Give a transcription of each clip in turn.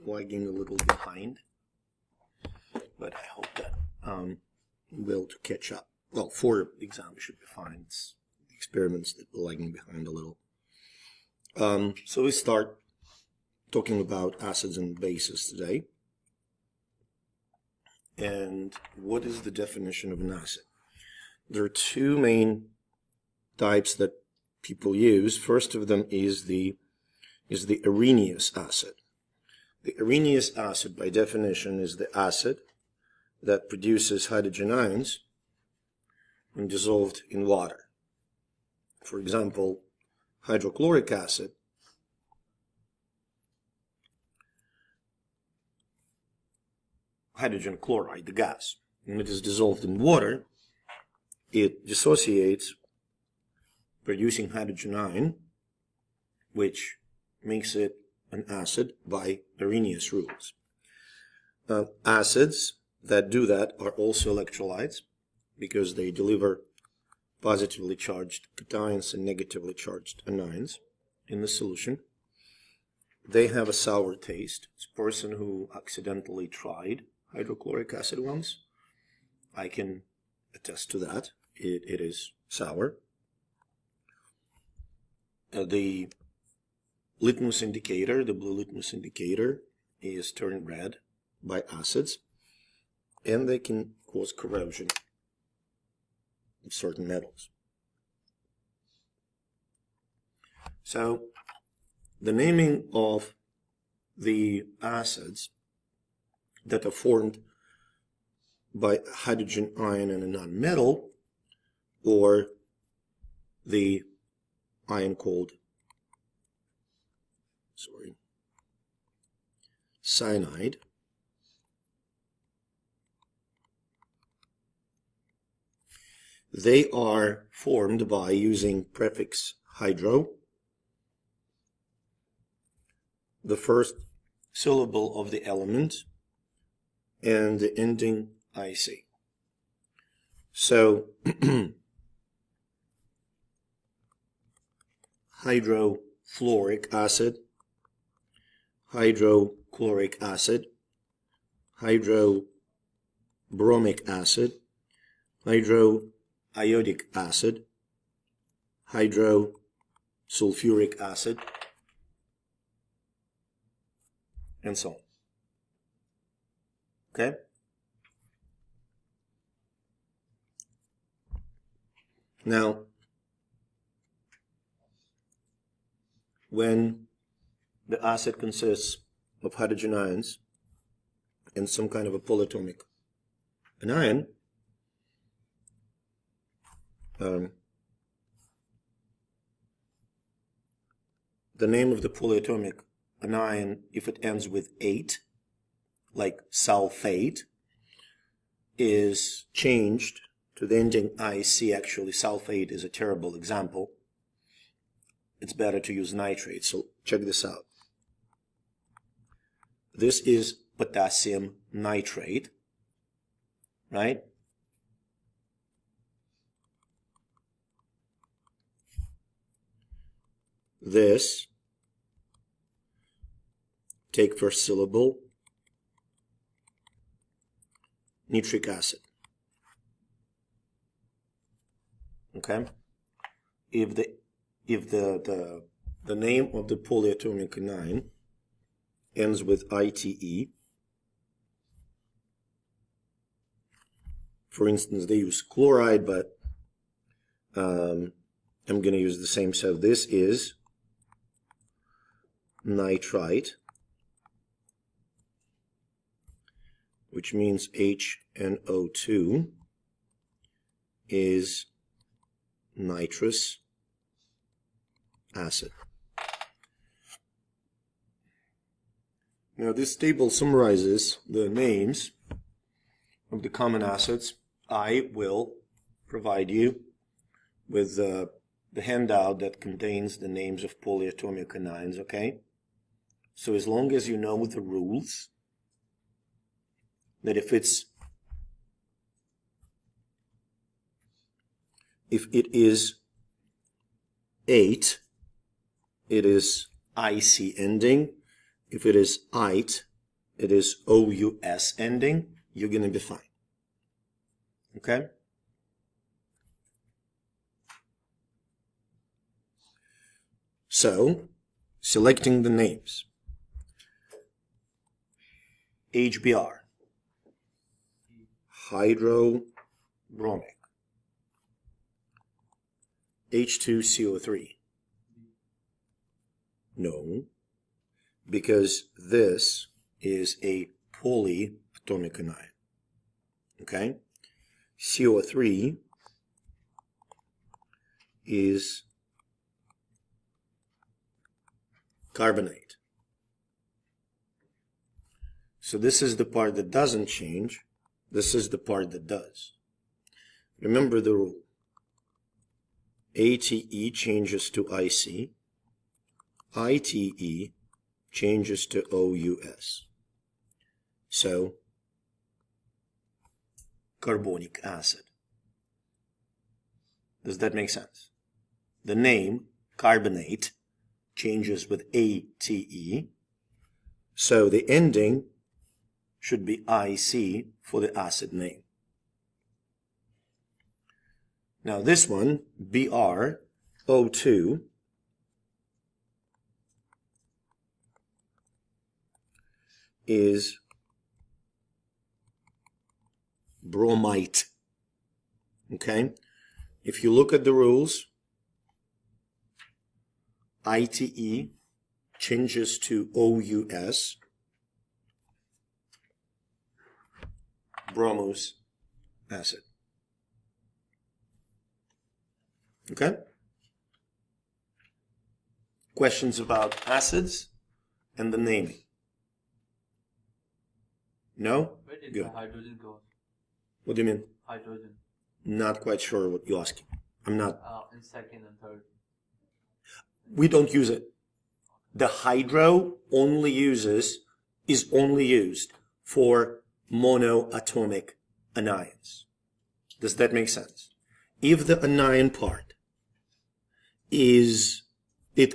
lagging a little behind, but I hope that will to catch up. Well, for the exam it should be fine. It's the experiments that were lagging behind a little. So we start talking about acids and bases today. And what is the definition of an acid? There are two main types that people use. First of them is the Arrhenius acid. The Arrhenius acid, by definition, is the acid that produces hydrogen ions when dissolved in water. For example, hydrochloric acid hydrogen chloride, the gas, when it is dissolved in water, it dissociates, producing hydrogen ion, which makes it an acid by Arrhenius rules. Acids that do that are also electrolytes because they deliver positively charged cations and negatively charged anions in the solution. They have a sour taste. It's a person who accidentally tried hydrochloric acid once. I can attest to that. It is sour. The litmus indicator, the blue litmus indicator, is turned red by acids, and they can cause corrosion of certain metals. So the naming of the acids that are formed by a hydrogen ion and a nonmetal, or the ion called cyanide, they are formed by using prefix hydro, the first syllable of the element, and the ending IC. So hydrofluoric acid, hydrochloric acid, hydrobromic acid, hydroiodic acid, hydrosulfuric acid, and so on. Okay? Now, when the acid consists of hydrogen ions and some kind of a polyatomic anion, the name of the polyatomic anion, if it ends with ate, like sulfate, is changed to the ending IC. Actually, sulfate is a terrible example. It's better to use nitrate. So check this out. This is potassium nitrate, right? This, take first syllable, nitric acid. Okay? If the name of the polyatomic anion ends with ITE, for instance, they use chloride, but I'm going to use the same. So this is nitrite, which means HNO2 is nitrous acid. Now this table summarizes the names of the common acids. I will provide you with the handout that contains the names of polyatomic anions, okay? So as long as you know the rules, that if it is 8, it is IC ending. If it is ite, it is OUS ending, you're going to be fine. Okay? So, selecting the names. HBr, hydrobromic. H2CO3. No, because this is a polyatomic anion. Okay? CO3 is carbonate. So this is the part that doesn't change. This is the part that does. Remember the rule. ATE changes to IC. ITE changes to OUS. So, carbonic acid. Does that make sense? The name, carbonate, changes with ATE. So the ending should be IC for the acid name. Now this one, BrO2, is bromite. Okay? If you look at the rules, ITE changes to OUS, bromose acid. Okay? Questions about acids and the naming? No? Where did Good. the hydrogen go? What do you mean? Hydrogen. Not quite sure what you're asking. I'm not. In second and third. We don't use it. The hydro is only used for monoatomic anions. Does that make sense? If the anion part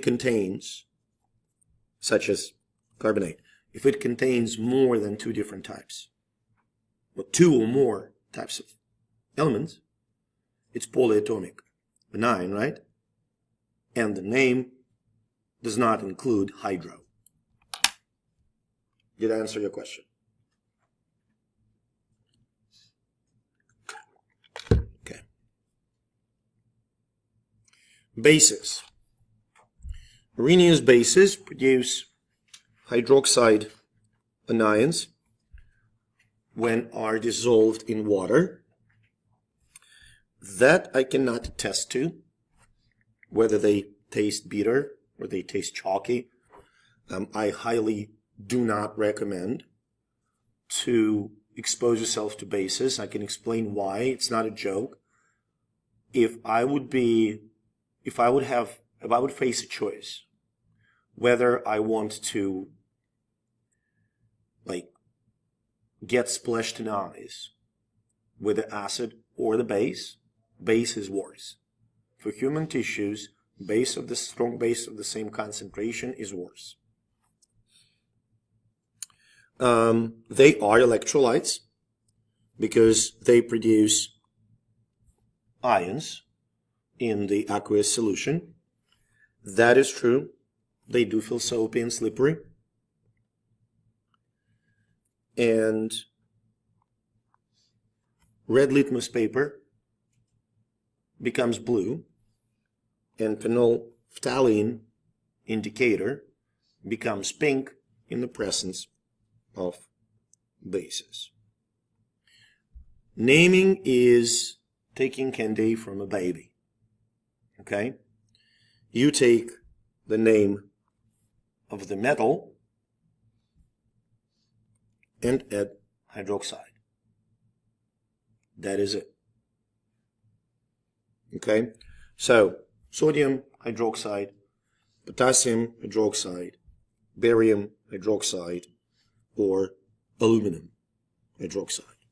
contains, such as carbonate, if it contains more than two different types, or two or more types of elements, it's polyatomic anion, right? And the name does not include hydro. Did I answer your question? Okay. Bases. Arrhenius bases produce hydroxide anions when are dissolved in water. That I cannot attest to, whether they taste bitter or they taste chalky. I highly do not recommend to expose yourself to bases. I can explain why. It's not a joke. If I would face a choice whether I want to get splashed in eyes with the acid or the base, base is worse. For human tissues, strong base of the same concentration is worse. They are electrolytes because they produce ions in the aqueous solution. That is true. They do feel soapy and slippery. And red litmus paper becomes blue, and phenolphthalein indicator becomes pink in the presence of bases. Naming is taking candy from a baby. Okay? You take the name of the metal and add hydroxide. That is it. Okay? So, sodium hydroxide, potassium hydroxide, barium hydroxide, or aluminum hydroxide.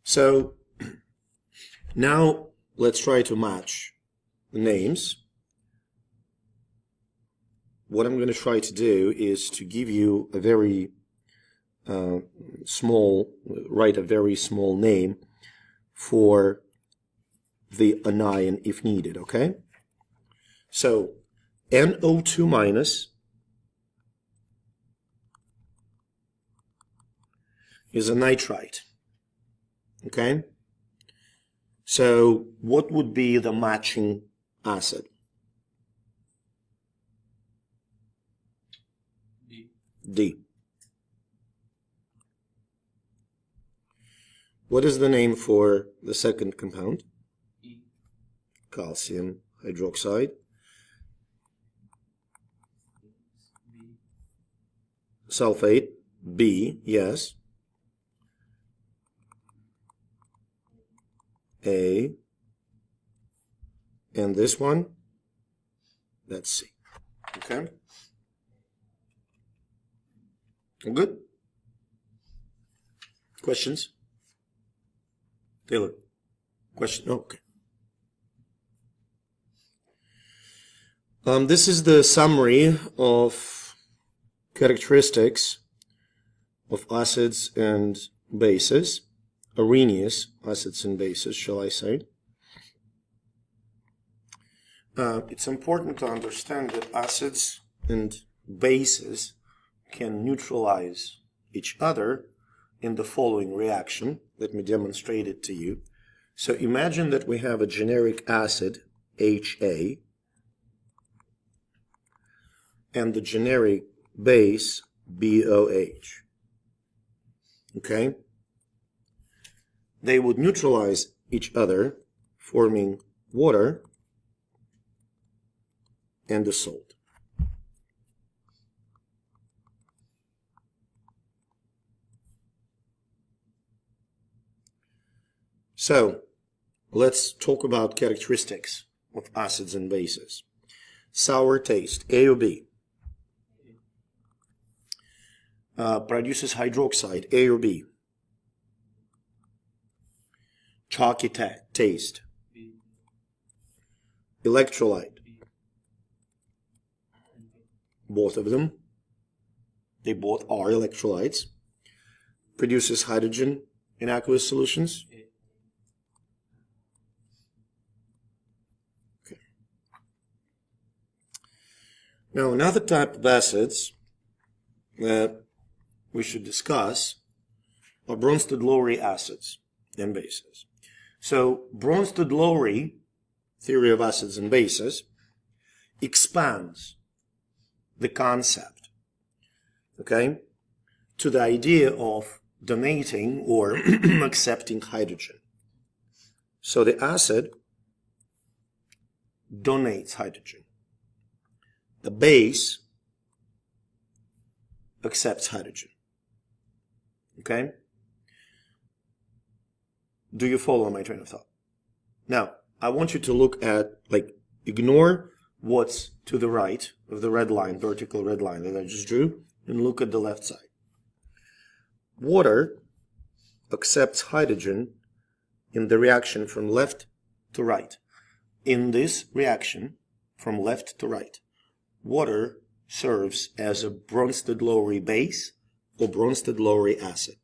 So, now let's try to match the names. what I'm going to try to do is to give you a very write a very small name for the anion if needed, okay? So NO2 minus is a nitrite, okay? So what would be the matching acid? D. What is the name for the second compound? E. Calcium hydroxide. B. Sulfate, B, yes. A. And this one, that's C. Okay? Good? Questions? Taylor? Question? Oh, okay. This is the summary of characteristics of acids and bases, Arrhenius acids and bases, shall I say. It's important to understand that acids and bases can neutralize each other in the following reaction. Let me demonstrate it to you. So imagine that we have a generic acid, HA, and the generic base, BOH. Okay? They would neutralize each other, forming water and a salt. So, let's talk about characteristics of acids and bases. Sour taste, A or B? Produces hydroxide, A or B? Chalky taste. B. Electrolyte. B. Both of them. They both are electrolytes. Produces hydrogen in aqueous solutions. A. Okay. Now another type of acids that we should discuss are Bronsted-Lowry acids and bases. So Bronsted-Lowry theory of acids and bases expands the concept, okay, to the idea of donating or accepting hydrogen. So the acid donates hydrogen. The base accepts hydrogen. Okay? Do you follow my train of thought? Now, I want you to look at, ignore what's to the right of the red line, vertical red line that I just drew, and look at the left side. Water accepts hydrogen in the reaction from left to right. In this reaction, from left to right, water serves as a Bronsted-Lowry base or Bronsted-Lowry acid.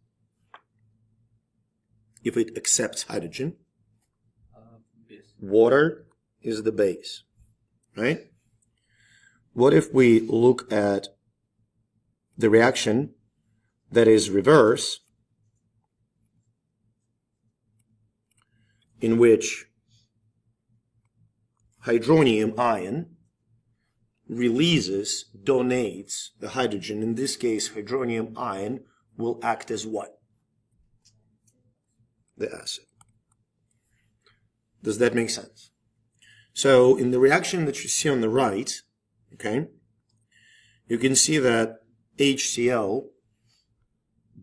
If it accepts hydrogen, Base. water is the base, right? What if we look at the reaction that is reverse, in which hydronium ion donates the hydrogen. In this case, hydronium ion will act as what? The acid. Does that make sense? So in the reaction that you see on the right, okay, you can see that HCl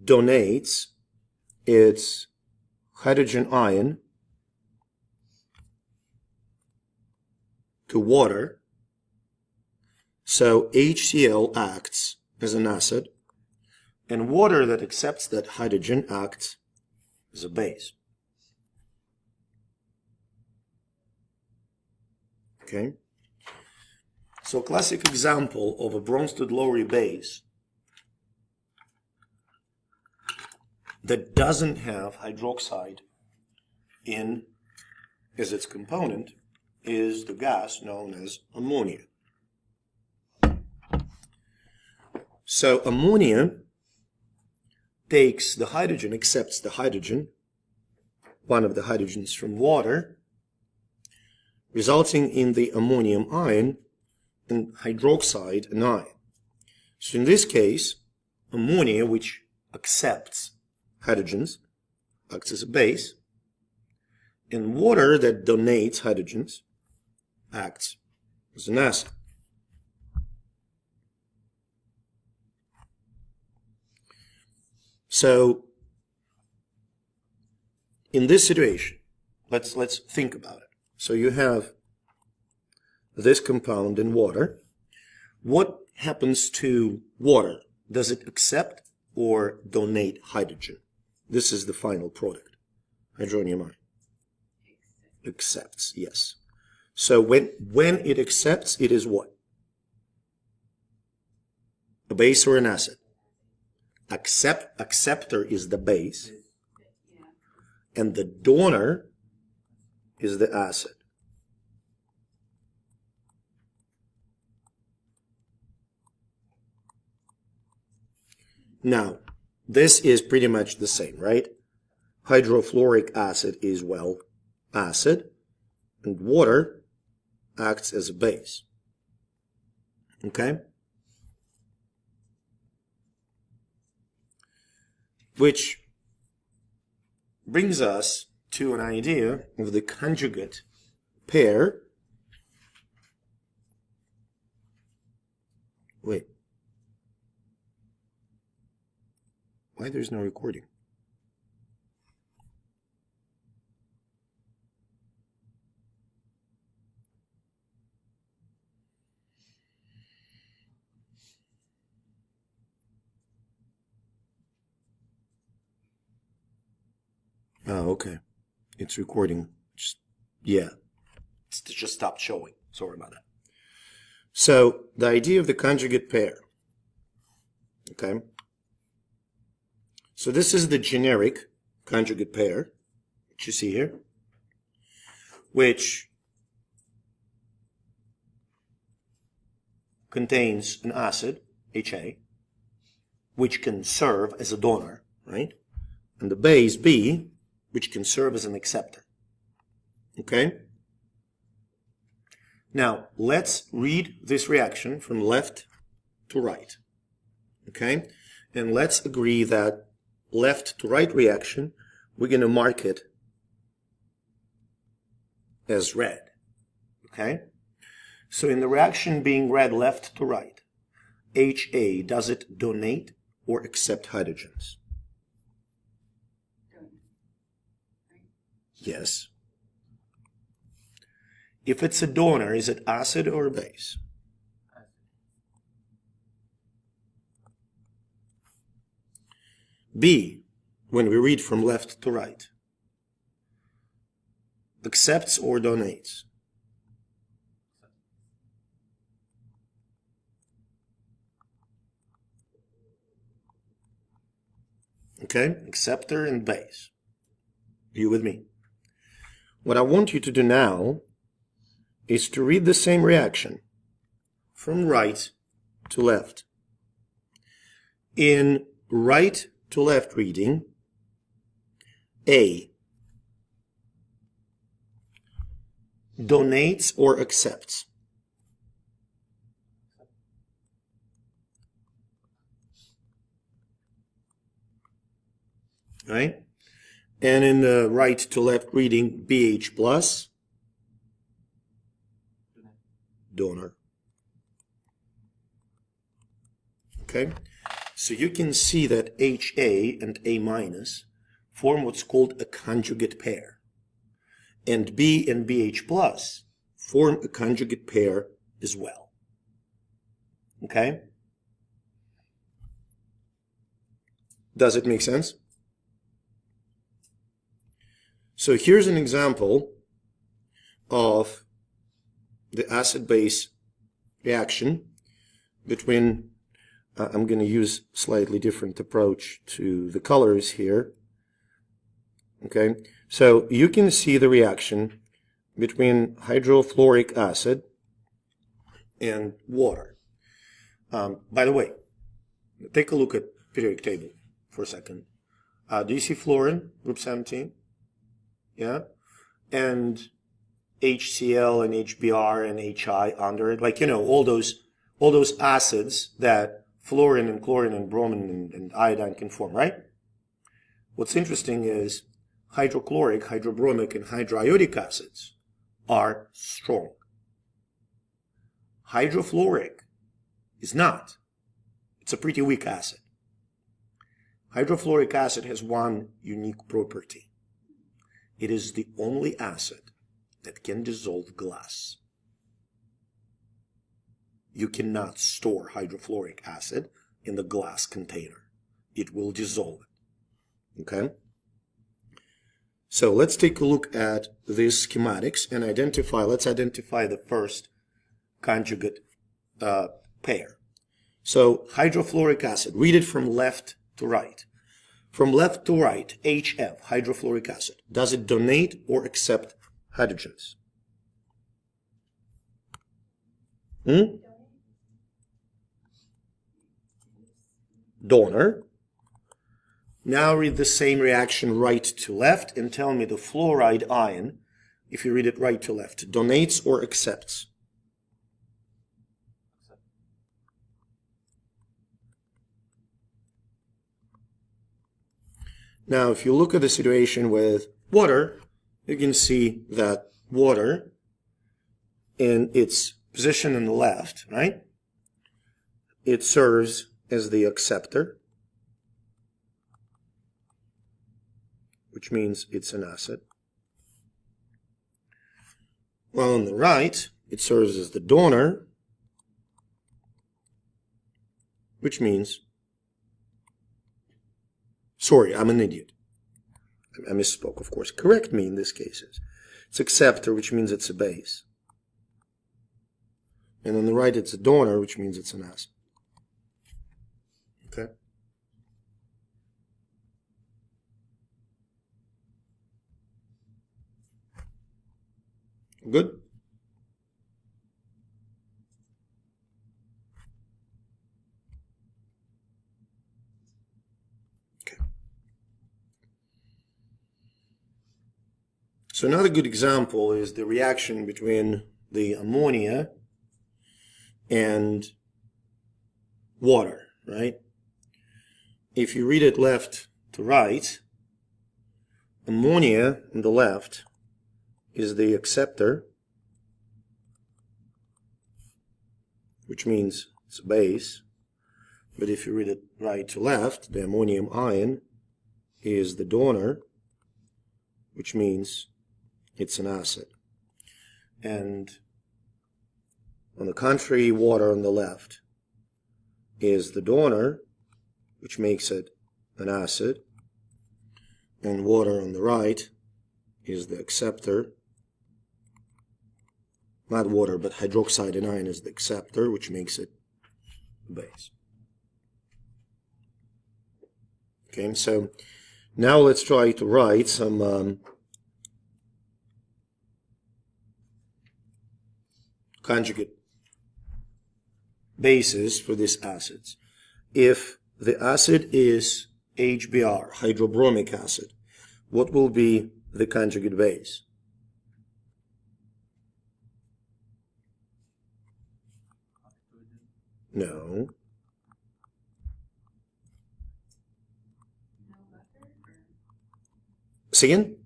donates its hydrogen ion to water. So HCl acts as an acid, and water that accepts that hydrogen acts as a base. Okay? So a classic example of a Bronsted-Lowry base that doesn't have hydroxide in as its component is the gas known as ammonia. So ammonia takes the hydrogen, accepts the hydrogen, one of the hydrogens from water, resulting in the ammonium ion and hydroxide anion. So in this case, ammonia, which accepts hydrogens, acts as a base, and water that donates hydrogens acts as an acid. So in this situation, let's think about it. So you have this compound in water. What happens to water? Does it accept or donate hydrogen? This is the final product. Hydronium ion. Accepts, yes. So when it accepts, it is what? A base or an acid? Acceptor is the base, and the donor is the acid. Now, this is pretty much the same, right? Hydrofluoric acid is, well, acid, and water acts as a base. Okay? Which brings us to an idea of the conjugate pair. Wait. Why there's no recording? Oh, okay. It's recording. Yeah. It's just stopped showing. Sorry about that. So, the idea of the conjugate pair. Okay. So this is the generic conjugate pair, which you see here, which contains an acid, HA, which can serve as a donor, right? And the base, B, which can serve as an acceptor. Okay? Now, let's read this reaction from left to right. Okay? And let's agree that left to right reaction, we're going to mark it as red. Okay? So in the reaction being read left to right, HA, does it donate or accept hydrogens? Yes. If it's a donor, is it acid or base? B, when we read from left to right, accepts or donates? Okay, acceptor and base. Are you with me? What I want you to do now is to read the same reaction from right to left. In right to left reading, A donates or accepts. Right? And in the right to left reading, BH plus, donor. Okay? So you can see that HA and A minus form what's called a conjugate pair. And B and BH plus form a conjugate pair as well. Okay? Does it make sense? So here's an example of the acid-base reaction between, I'm going to use slightly different approach to the colors here. Okay, so you can see the reaction between hydrofluoric acid and water. By the way, take a look at periodic table for a second. Do you see fluorine, group 17? Yeah? And HCl and HBr and HI under it, like, you know, all those acids that fluorine and chlorine and bromine and iodine can form, right? What's interesting is hydrochloric, hydrobromic, and hydroiodic acids are strong. Hydrofluoric is not. It's a pretty weak acid. Hydrofluoric acid has one unique property. It is the only acid that can dissolve glass. You cannot store hydrofluoric acid in the glass container. It will dissolve it. Okay? So let's take a look at these schematics and let's identify the first conjugate pair. So hydrofluoric acid, read it from left to right. From left to right, HF, hydrofluoric acid. Does it donate or accept hydrogens? Donor. Now read the same reaction right to left and tell me the fluoride ion, if you read it right to left, donates or accepts? Now, if you look at the situation with water, you can see that water in its position on the left, right? It serves as the acceptor, which means it's an acid. While on the right, it serves as the donor, which means, sorry, I'm an idiot. I misspoke, of course. Correct me in this case. It's acceptor, which means it's a base. And on the right, it's a donor, which means it's an acid. Okay? Good? Okay. So another good example is the reaction between the ammonia and water, right? If you read it left to right, ammonia on the left is the acceptor, which means it's a base. But if you read it right to left, the ammonium ion is the donor, which means it's an acid. And on the contrary, water on the left is the donor, which makes it an acid. And water on the right is the acceptor. Not water, but hydroxide anion is the acceptor, which makes it a base. Okay, so now let's try to write some conjugate bases for these acids. If the acid is HBr, hydrobromic acid, what will be the conjugate base? No. Say again?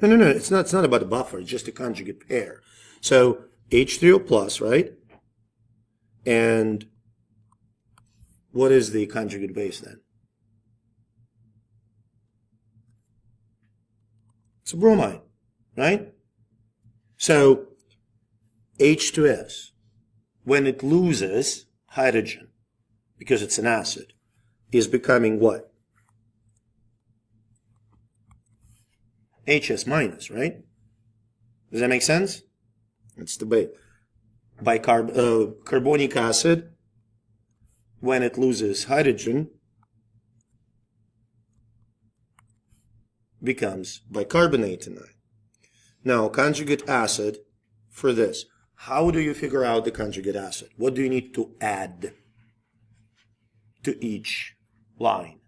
No, it's not about a buffer, it's just a conjugate pair. So H3O plus, right? And what is the conjugate base then? It's a bromide, right? So H2S, when it loses hydrogen, because it's an acid, is becoming what? HS minus, right? Does that make sense? It's the base. carbonic acid, when it loses hydrogen, becomes bicarbonate anion. Now, conjugate acid for this. How do you figure out the conjugate acid? What do you need to add to each line?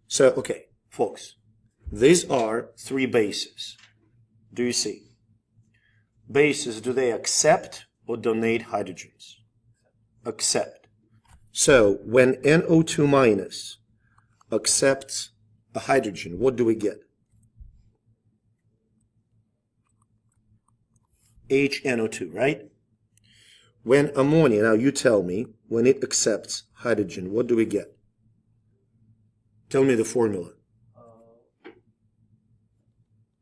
So, okay, folks, these are three bases. Do you see? Bases, do they accept or donate hydrogens? Accept. So, when NO2 minus accepts a hydrogen, what do we get? HNO2, right? When ammonia, now you tell me, when it accepts hydrogen, what do we get? Tell me the formula.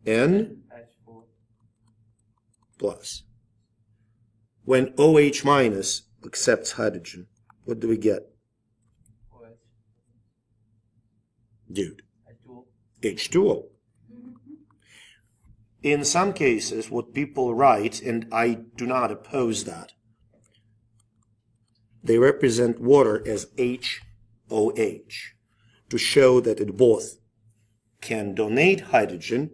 N H4. plus. When OH minus accepts hydrogen, what do we get? OH. Dude, H2O. H2O. In some cases, what people write, and I do not oppose that, they represent water as HOH to show that it both can donate hydrogen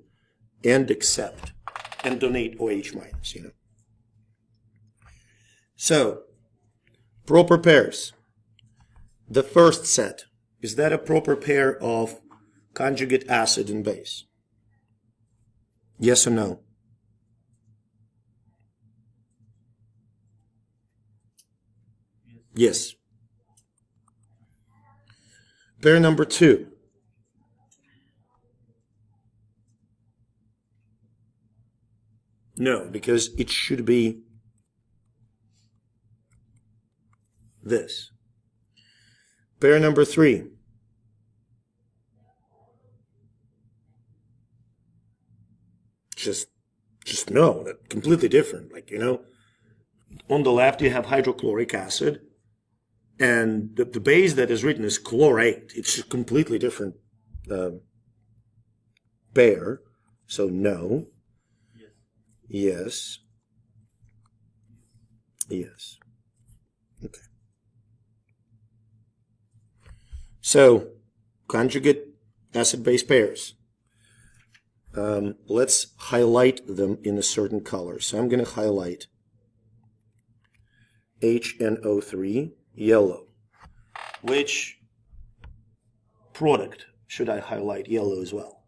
and accept and donate OH minus, you know. So, proper pairs. The first set, is that a proper pair of conjugate acid and base? Yes or no? Yes. Pair number 2. No, because it should be this. Pair number 3. Just no, that's completely different. Like, you know, on the left you have hydrochloric acid, and the base that is written is chlorate. It's a completely different pair. So no. Yes. Yes. Okay. So, conjugate acid-base pairs. Let's highlight them in a certain color. So I'm going to highlight HNO3 yellow. Which product should I highlight yellow as well?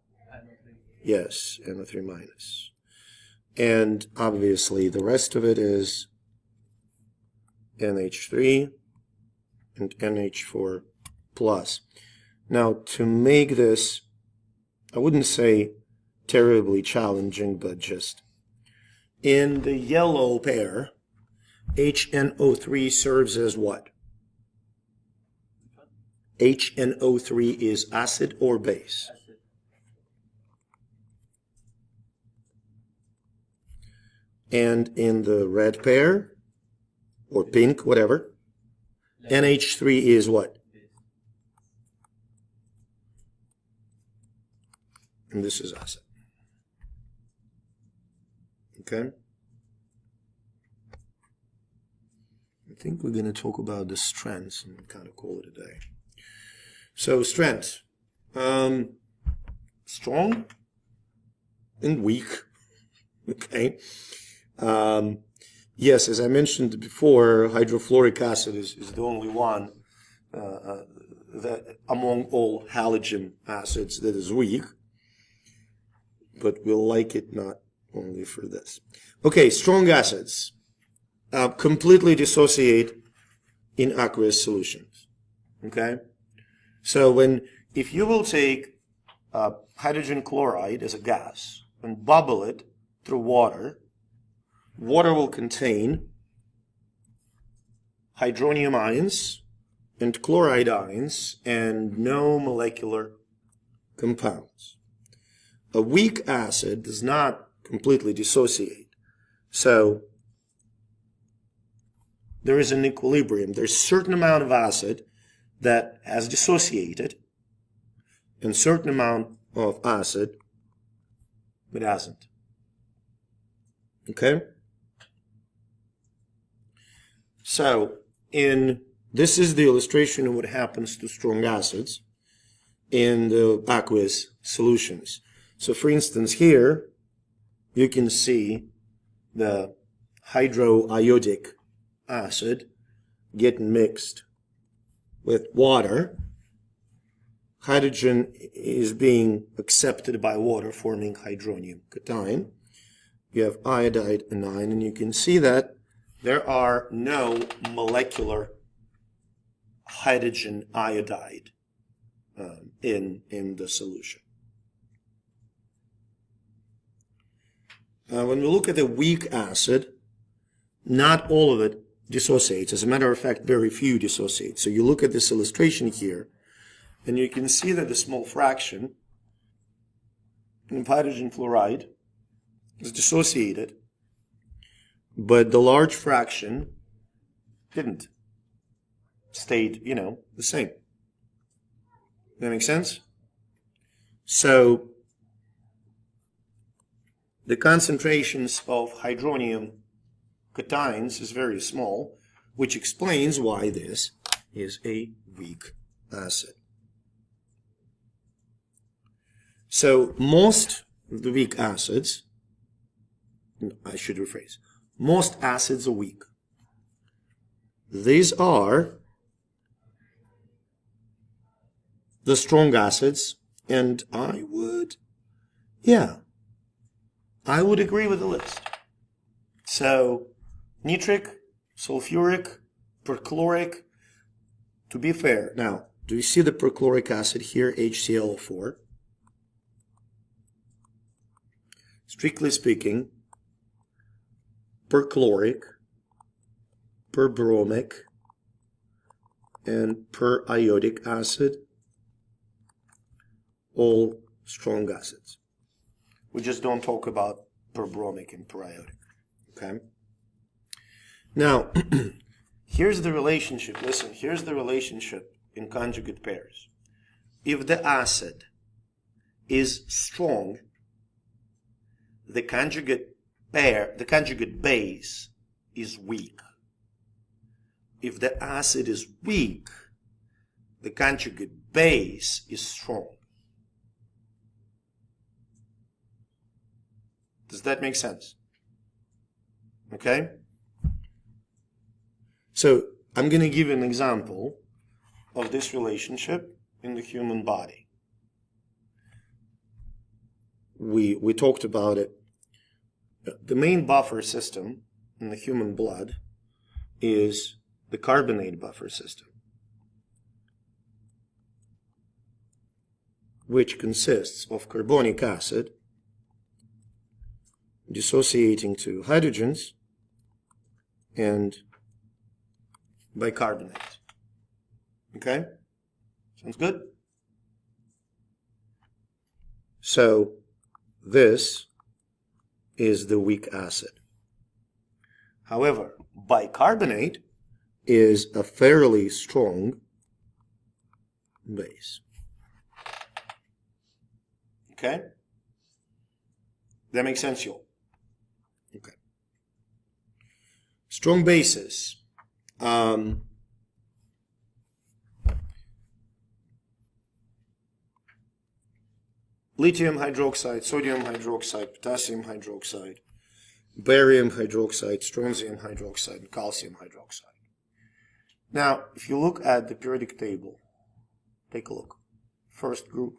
Yes, NO3 minus. And obviously the rest of it is NH3 and NH4 plus. Now, to make this, I wouldn't say terribly challenging, but just in the yellow pair, HNO3 serves as what? HNO3 is acid or base? Acid. And in the red pair, or pink, whatever, NH3 is what? And this is acid. Okay? I think we're going to talk about the strengths and kind of call it a day. So, strengths. Strong and weak. Okay? Yes, as I mentioned before, hydrofluoric acid is the only one that among all halogen acids that is weak. But we'll like it not only for this. Okay, strong acids completely dissociate in aqueous solutions. Okay? So if you will take hydrogen chloride as a gas and bubble it through water, water will contain hydronium ions and chloride ions and no molecular compounds. A weak acid does not completely dissociate. So there is an equilibrium. There's a certain amount of acid that has dissociated and a certain amount of acid It hasn't. Okay? So, this is the illustration of what happens to strong acids in the aqueous solutions. So, for instance, here you can see the hydroiodic acid getting mixed with water. Hydrogen is being accepted by water, forming hydronium cation. You have iodide anion, and you can see that there are no molecular hydrogen iodide in the solution. When we look at the weak acid, not all of it dissociates. As a matter of fact, very few dissociate. So you look at this illustration here, and you can see that the small fraction of hydrogen fluoride is dissociated, but the large fraction didn't. Stayed, the same. That makes sense? So the concentrations of hydronium cations is very small, which explains why this is a weak acid. So most of the weak acids, I should rephrase, most acids are weak. These are the strong acids, and I would agree with the list. So nitric, sulfuric, perchloric, to be fair. Now, do you see the perchloric acid here, HClO4? Strictly speaking, perchloric, perbromic, and periodic acid, all strong acids. We just don't talk about perbromic and periodic. Okay? Now, here's the relationship. Listen, here's the relationship in conjugate pairs. If the acid is strong, the conjugate base is weak. If the acid is weak, the conjugate base is strong. Does that make sense? Okay? So, I'm going to give you an example of this relationship in the human body. We talked about it. The main buffer system in the human blood is the carbonate buffer system, which consists of carbonic acid dissociating to hydrogens and bicarbonate. Okay? Sounds good? So, this is the weak acid. However, bicarbonate is a fairly strong base. Okay? That makes sense, y'all? Okay. Strong bases. Lithium hydroxide, sodium hydroxide, potassium hydroxide, barium hydroxide, strontium hydroxide, and calcium hydroxide. Now, if you look at the periodic table, take a look. First group,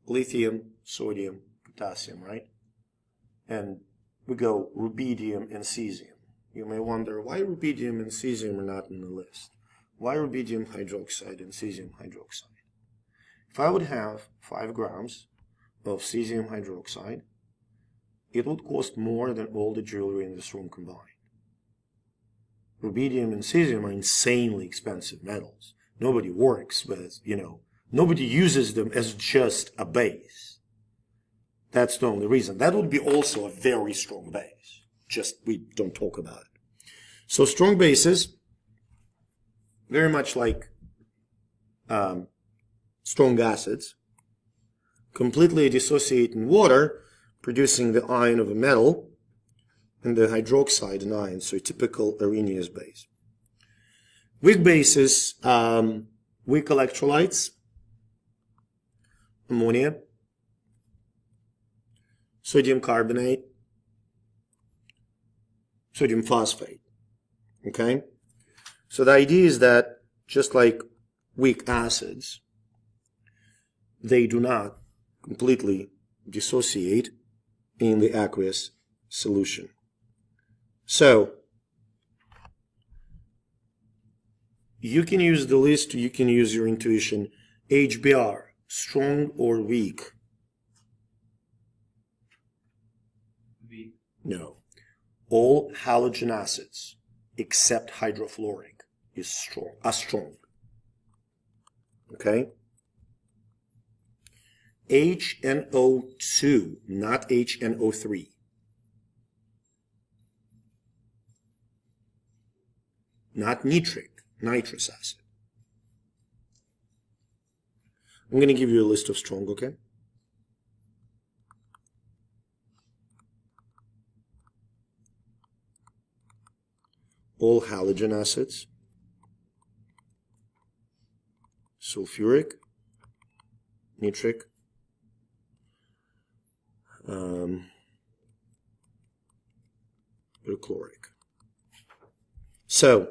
lithium, sodium, potassium, right? And we go rubidium and cesium. You may wonder, why rubidium and cesium are not in the list? Why rubidium hydroxide and cesium hydroxide? If I would have 5 grams of cesium hydroxide, it would cost more than all the jewelry in this room combined. Rubidium and cesium are insanely expensive metals. Nobody works with, nobody uses them as just a base. That's the only reason. That would be also a very strong base. Just, we don't talk about it. So strong bases, very much like strong acids, completely dissociate in water, producing the ion of a metal and the hydroxide an ion, so a typical areneous base. Weak bases, weak electrolytes, ammonia, sodium carbonate, sodium phosphate. Okay? So the idea is that just like weak acids, they do not completely dissociate in the aqueous solution. So you can use the list, you can use your intuition. HBr, strong or weak? weak, No. All halogen acids except hydrofluoric are strong. Okay? HNO2, not HNO3. Not nitrous acid. I'm going to give you a list of strong, okay? All halogen acids, sulfuric, nitric, perchloric. So,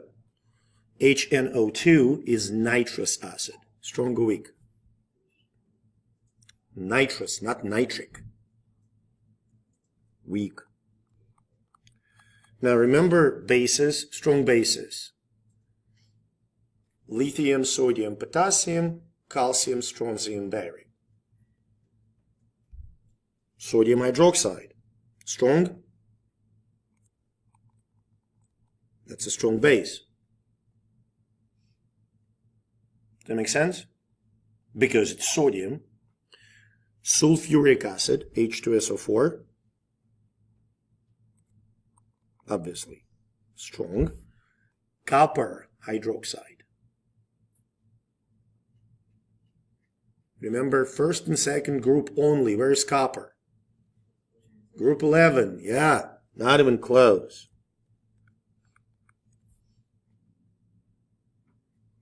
HNO2 is nitrous acid. Strong or weak? Nitrous, not nitric. Weak. Now remember bases, strong bases. Lithium, sodium, potassium, calcium, strontium, barium. Sodium hydroxide. Strong? That's a strong base. Does that make sense? Because it's sodium. Sulfuric acid, H2SO4. Obviously, strong. Copper hydroxide. Remember, first and second group only. Where's copper? Group 11. Yeah, not even close.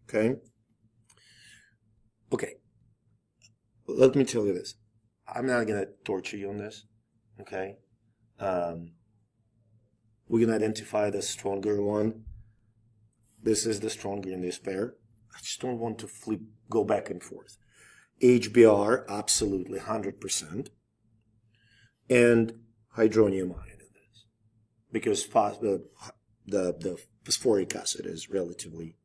Okay? Okay. Let me tell you this. I'm not going to torture you on this. Okay? We can identify the stronger one. This is the stronger in this pair. I just don't want to go back and forth. HBr, absolutely, 100%. And hydronium ion in this. Because the phosphoric acid is relatively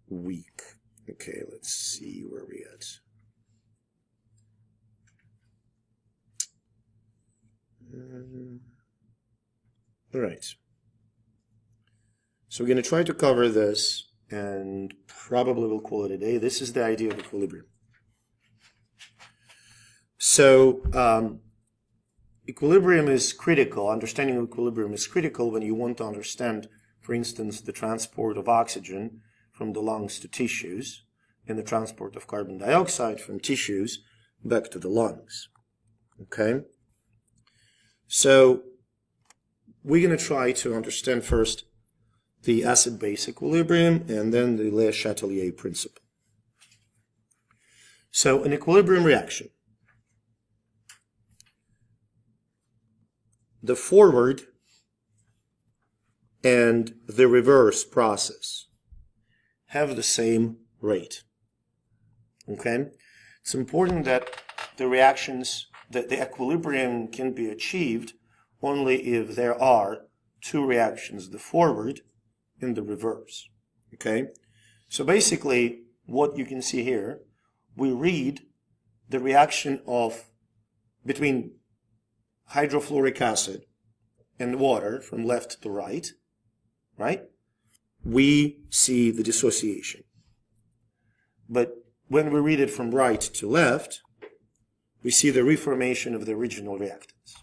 weak. Okay, let's see where we at. All right. So we're going to try to cover this, and probably we'll call it a day. This is the idea of equilibrium. So equilibrium is critical. Understanding of equilibrium is critical when you want to understand, for instance, the transport of oxygen from the lungs to tissues, and the transport of carbon dioxide from tissues back to the lungs. Okay? So we're going to try to understand first the acid-base equilibrium and then the Le Châtelier principle. So an equilibrium reaction. The forward and the reverse process have the same rate. Okay? It's important that the reactions, that the equilibrium can be achieved only if there are two reactions, the forward and the reverse. Okay? So basically, what you can see here, we read the reaction between hydrofluoric acid and water from left to right, right? We see the dissociation. But when we read it from right to left, we see the reformation of the original reactants.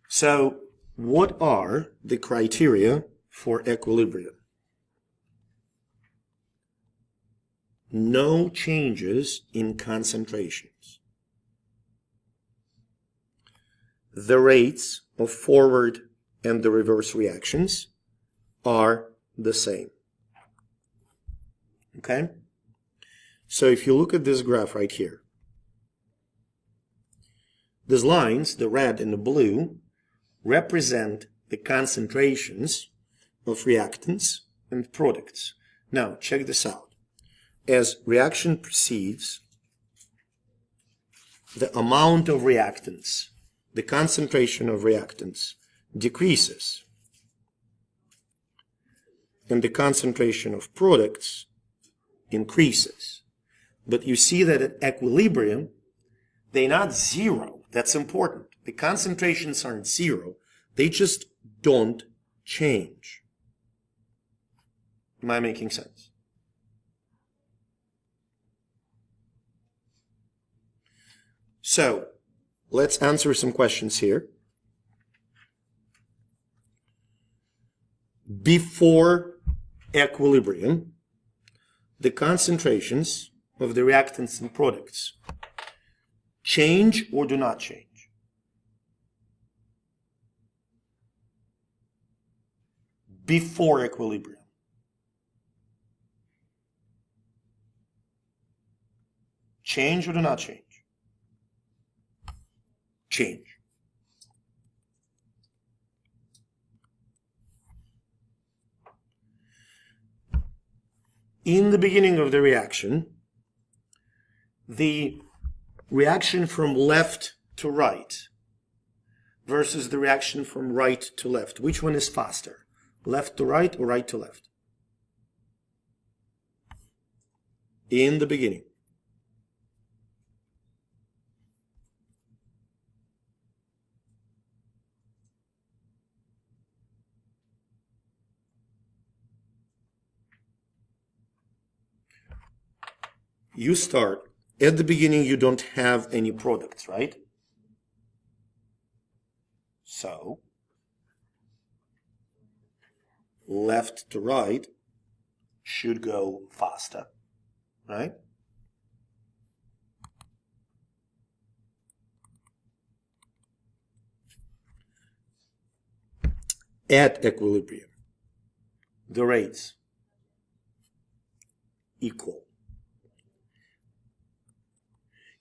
So, what are the criteria for equilibrium? no changes in concentrations. The rates of forward and the reverse reactions are the same. Okay? So if you look at this graph right here, these lines, the red and the blue, represent the concentrations of reactants and products. Now, check this out. As reaction proceeds, the amount of reactants, the concentration of reactants decreases, and the concentration of products increases. But you see that at equilibrium, they're not zero. That's important. The concentrations aren't zero. They just don't change. Am I making sense? So, let's answer some questions here. Before equilibrium, the concentrations of the reactants and products change or do not change? Before equilibrium. Change or do not change? Change. In the beginning of the reaction, the reaction from left to right versus the reaction from right to left, which one is faster? Left to right or right to left? In the beginning. You start, at the beginning you don't have any products, right? So, left to right should go faster, right? At equilibrium, the rates equal.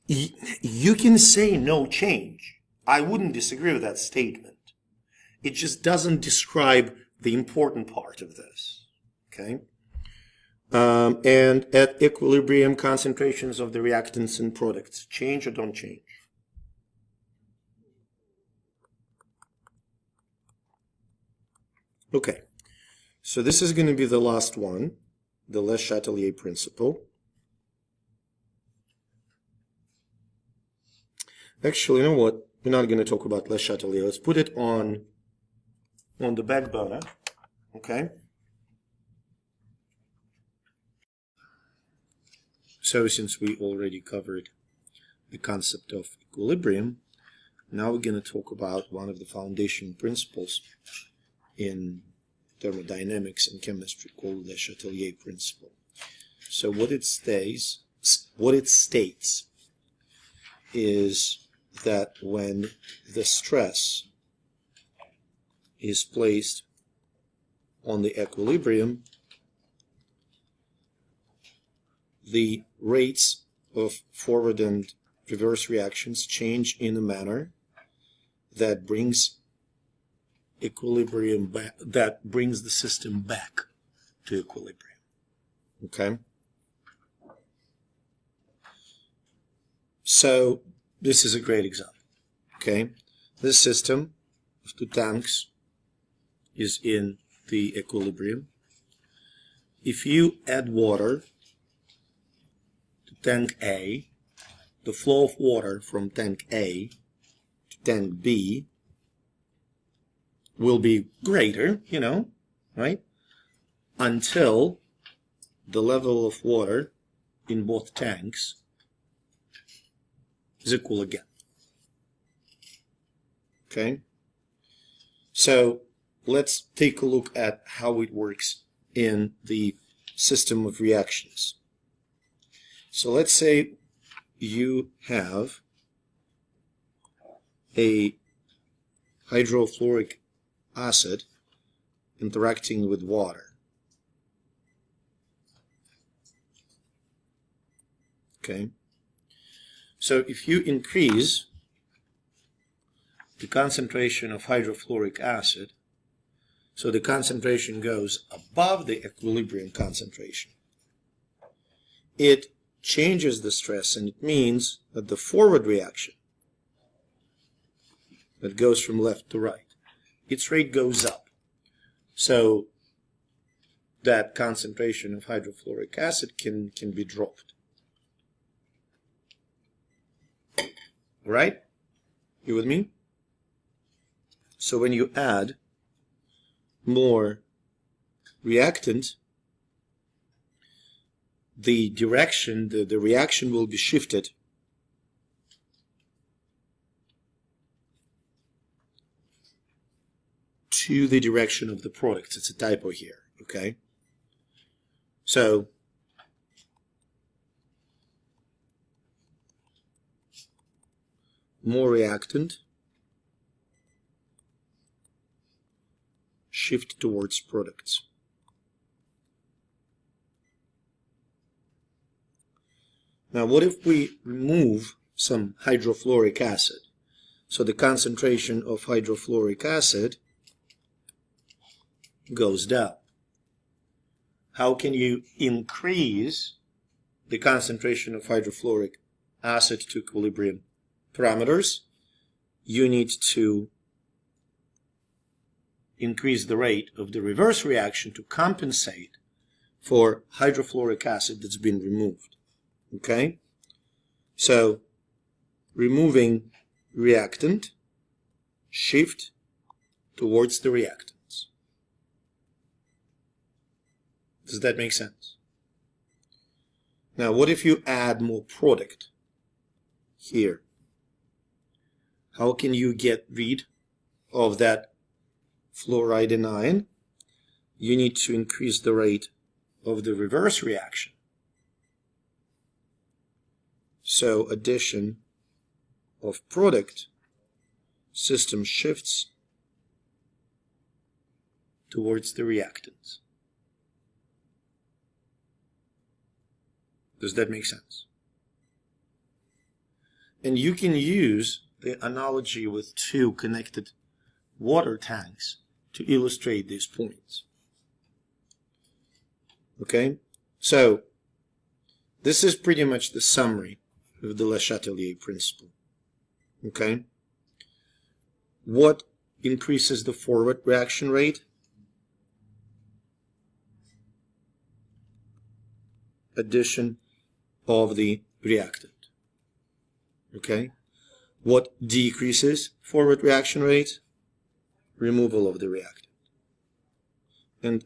You can say no change. I wouldn't disagree with that statement. It just doesn't describe the important part of this, okay? And at equilibrium, concentrations of the reactants and products change or don't change? Okay, so this is going to be the last one, the Le Châtelier principle. Actually, you know what? We're not going to talk about Le Châtelier. Let's put it on the back burner, okay? So since we already covered the concept of equilibrium, now we're going to talk about one of the foundation principles in thermodynamics and chemistry called the Châtelier principle. So what it states is that when the stress is placed on the equilibrium, the rates of forward and reverse reactions change in a manner that brings equilibrium back, that brings the system back to equilibrium. Okay? So this is a great example. Okay? This system of two tanks is in the equilibrium. If you add water to tank A, the flow of water from tank A to tank B will be greater, you know, right? Until the level of water in both tanks is equal again. Okay? So let's take a look at how it works in the system of reactions. So let's say you have a hydrofluoric acid interacting with water. Okay. So if you increase the concentration of hydrofluoric acid, so the concentration goes above the equilibrium concentration, it changes the stress, and it means that the forward reaction that goes from left to right, its rate goes up. So that concentration of hydrofluoric acid can be dropped. Right? You with me? So when you add more reactant, the direction, the reaction will be shifted to the direction of the product. It's a typo here, okay? So more reactant, shift towards products. Now, what if we remove some hydrofluoric acid? So the concentration of hydrofluoric acid goes down. How can you increase the concentration of hydrofluoric acid to equilibrium parameters? You need to increase the rate of the reverse reaction to compensate for hydrofluoric acid that's been removed. Okay? So, removing reactant, shift towards the reactants. Does that make sense? Now, what if you add more product here? How can you get rid of that fluoride anion? You need to increase the rate of the reverse reaction. So addition of product, system shifts towards the reactants. Does that make sense? And you can use the analogy with two connected water tanks to illustrate these points. Okay? So, this is pretty much the summary of the Le Châtelier principle. Okay? What increases the forward reaction rate? Addition of the reactant. Okay? What decreases forward reaction rate? Removal of the reactant. And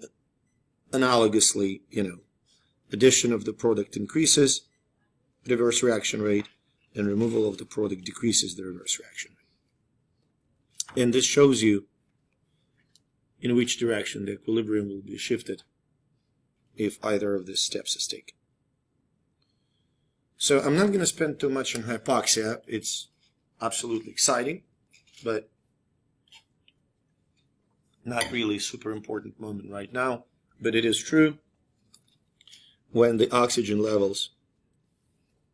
analogously, addition of the product increases reverse reaction rate, and removal of the product decreases the reverse reaction rate. And this shows you in which direction the equilibrium will be shifted if either of these steps is taken. So I'm not going to spend too much on hypoxia. It's absolutely exciting, but not really a super important moment right now. But it is true, when the oxygen levels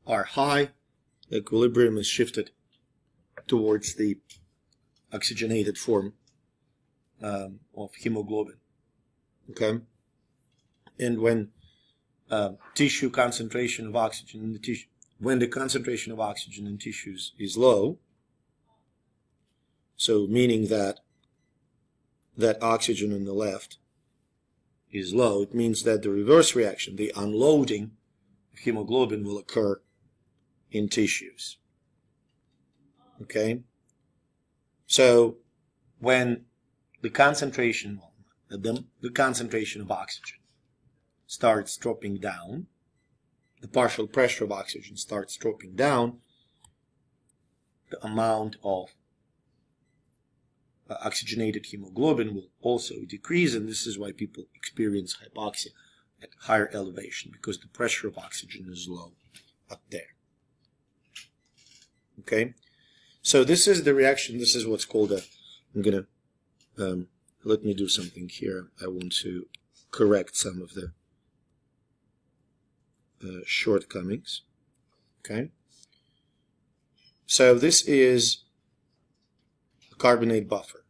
are high, the equilibrium is shifted towards the oxygenated form of hemoglobin. Okay? And when tissue concentration of oxygen in the tissue, when the concentration of oxygen in tissues is low, so meaning that oxygen on the left is low, it means that the reverse reaction, the unloading of hemoglobin, will occur in tissues. Okay? So when the concentration of oxygen starts dropping down, the partial pressure of oxygen starts dropping down, the amount of oxygenated hemoglobin will also decrease, and this is why people experience hypoxia at higher elevation because the pressure of oxygen is low up there. Okay, so this is the reaction. This is what's called a, I'm gonna let me do something here. I want to correct some of the shortcomings. Okay, so this is a carbonate buffer.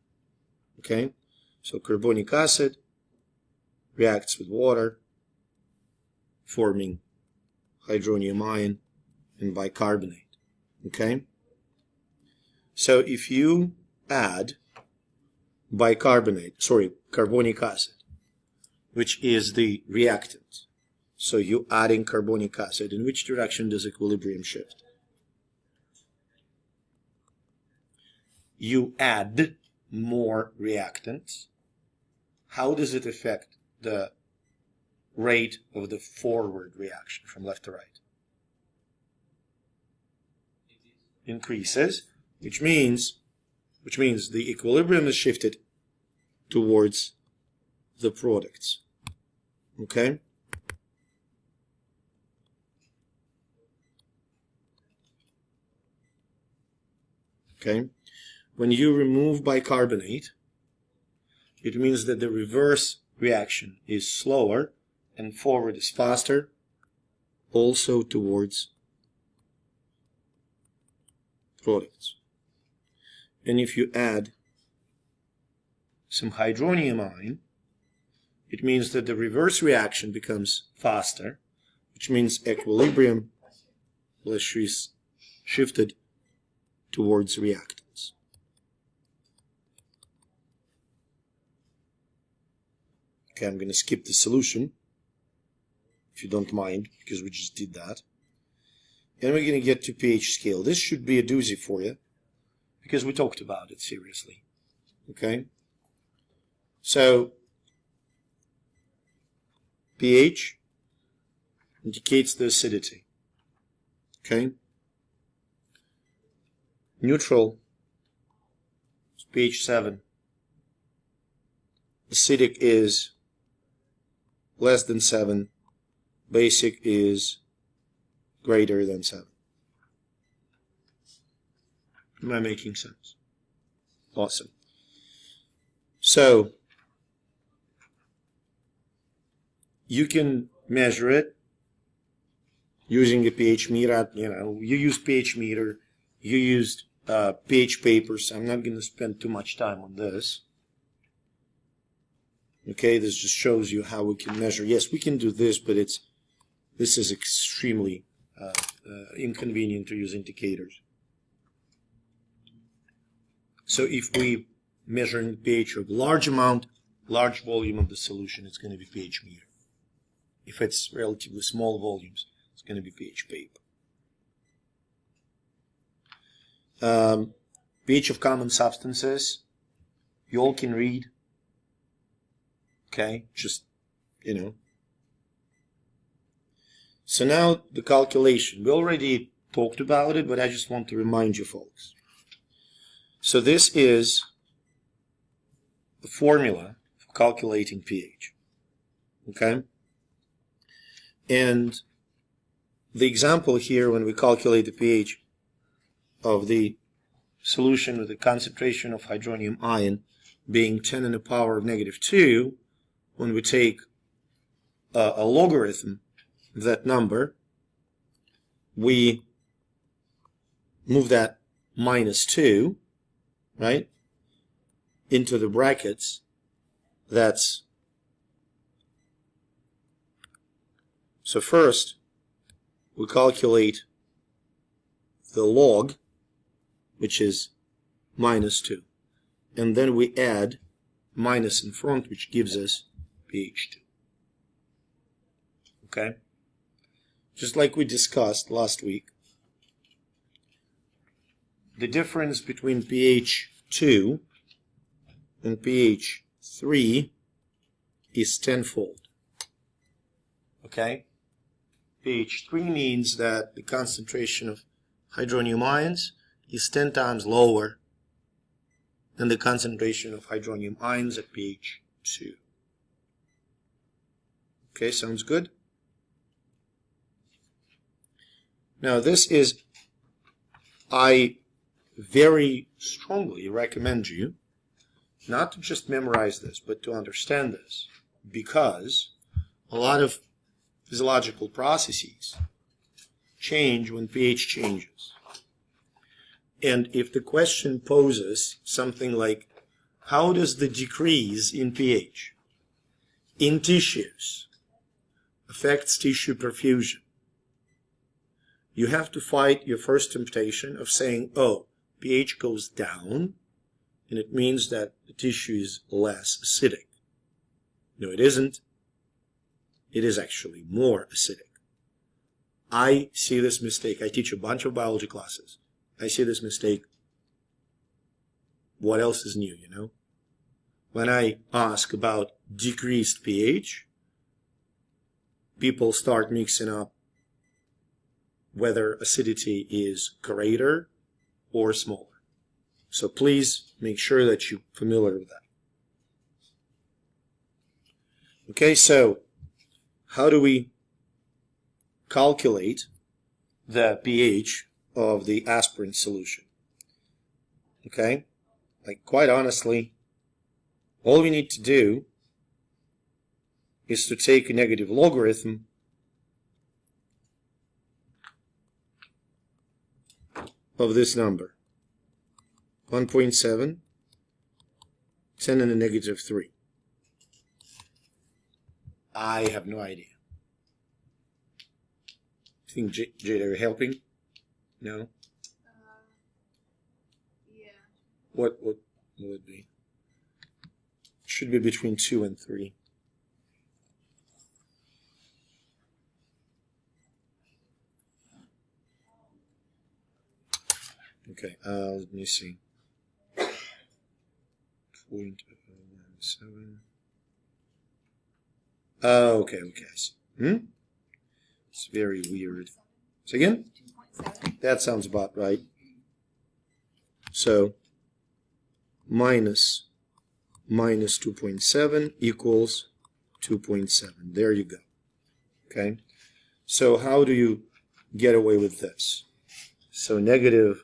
Okay, so carbonic acid reacts with water, forming hydronium ion and bicarbonate. Okay, so if you add carbonic acid, which is the reactant, so you adding carbonic acid, in which direction does equilibrium shift? You add more reactants. How does it affect the rate of the forward reaction from left to right? Increases, which means the equilibrium is shifted towards the products. Okay? Okay? When you remove bicarbonate, it means that the reverse reaction is slower and forward is faster, also towards products. And if you add some hydronium ion, it means that the reverse reaction becomes faster, which means equilibrium is shifted towards reactants. Okay, I'm going to skip the solution, if you don't mind, because we just did that. And we're going to get to pH scale. This should be a doozy for you, because we talked about it seriously. Okay? So, pH indicates the acidity. Okay? Neutral is pH 7. Acidic is less than 7. Basic is greater than 7. Am I making sense? Awesome. So, you can measure it using a pH meter. You used pH meter, you used pH papers. I'm not going to spend too much time on this. Okay, this just shows you how we can measure. Yes, we can do this, but this is extremely inconvenient to use indicators. So if we measure in pH of large amount, large volume of the solution, it's going to be pH meter. If it's relatively small volumes, it's going to be pH paper. pH of common substances, you all can read. Okay, just, So now the calculation. We already talked about it, but I just want to remind you folks. So this is the formula for calculating pH. Okay? And the example here, when we calculate the pH of the solution with the concentration of hydronium ion being 10 to the power of -2, when we take a logarithm of that number, we move that -2, right, into the brackets. That's so first we calculate the log, which is -2, and then we add minus in front, which gives us pH 2. Okay? Just like we discussed last week, the difference between pH 2 and pH 3 is tenfold. Okay? pH 3 means that the concentration of hydronium ions is 10 times lower than the concentration of hydronium ions at pH 2. Okay, sounds good? Now this is, I very strongly recommend you not to just memorize this, but to understand this, because a lot of physiological processes change when pH changes. And if the question poses something like, how does the decrease in pH in tissues affects tissue perfusion, you have to fight your first temptation of saying, oh, pH goes down, and it means that the tissue is less acidic. No, it isn't. It is actually more acidic. I see this mistake. I teach a bunch of biology classes. I see this mistake. What else is new, you know? When I ask about decreased pH, people start mixing up whether acidity is greater or smaller. So please make sure that you're familiar with that. Okay, so how do we calculate the pH of the aspirin solution? Okay, like quite honestly, all we need to do is to take a negative logarithm of this number, 1.7, 10 to the negative 3. I have no idea. Think Jade, are you helping? No? Yeah. What would it be? It should be between 2 and 3. Okay, let me see. 0.17. Oh, okay. It's very weird. Say again? 2.7. That sounds about right. So, minus 2.7 equals 2.7. There you go. Okay? So how do you get away with this? So negative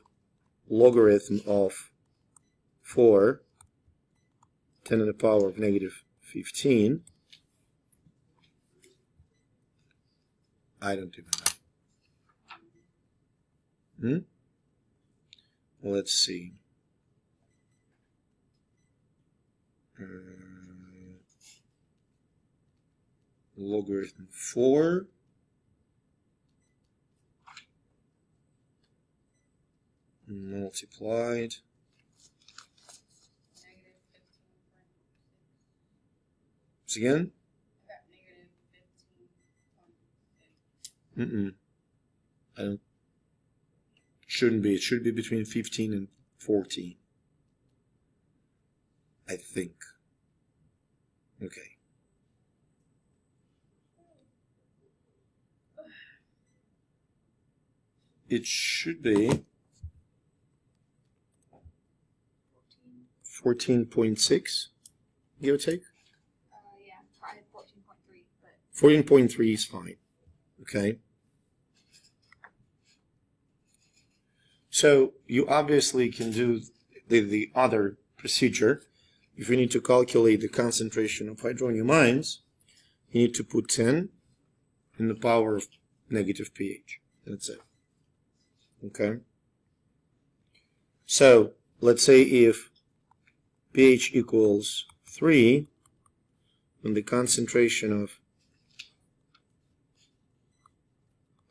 logarithm of 4, 10 to the power of negative 15. I don't even know. Let's see. Logarithm 4 multiplied again. I don't. Shouldn't be. It should be between 15 and 14. I think. Okay. It should be 14.6, give or take. Yeah, I had 14.3, but 14.3 is fine. Okay. So you obviously can do the other procedure. If you need to calculate the concentration of hydronium ions, you need to put 10 in the power of negative pH. That's it. Okay. So let's say if pH equals 3, then the concentration of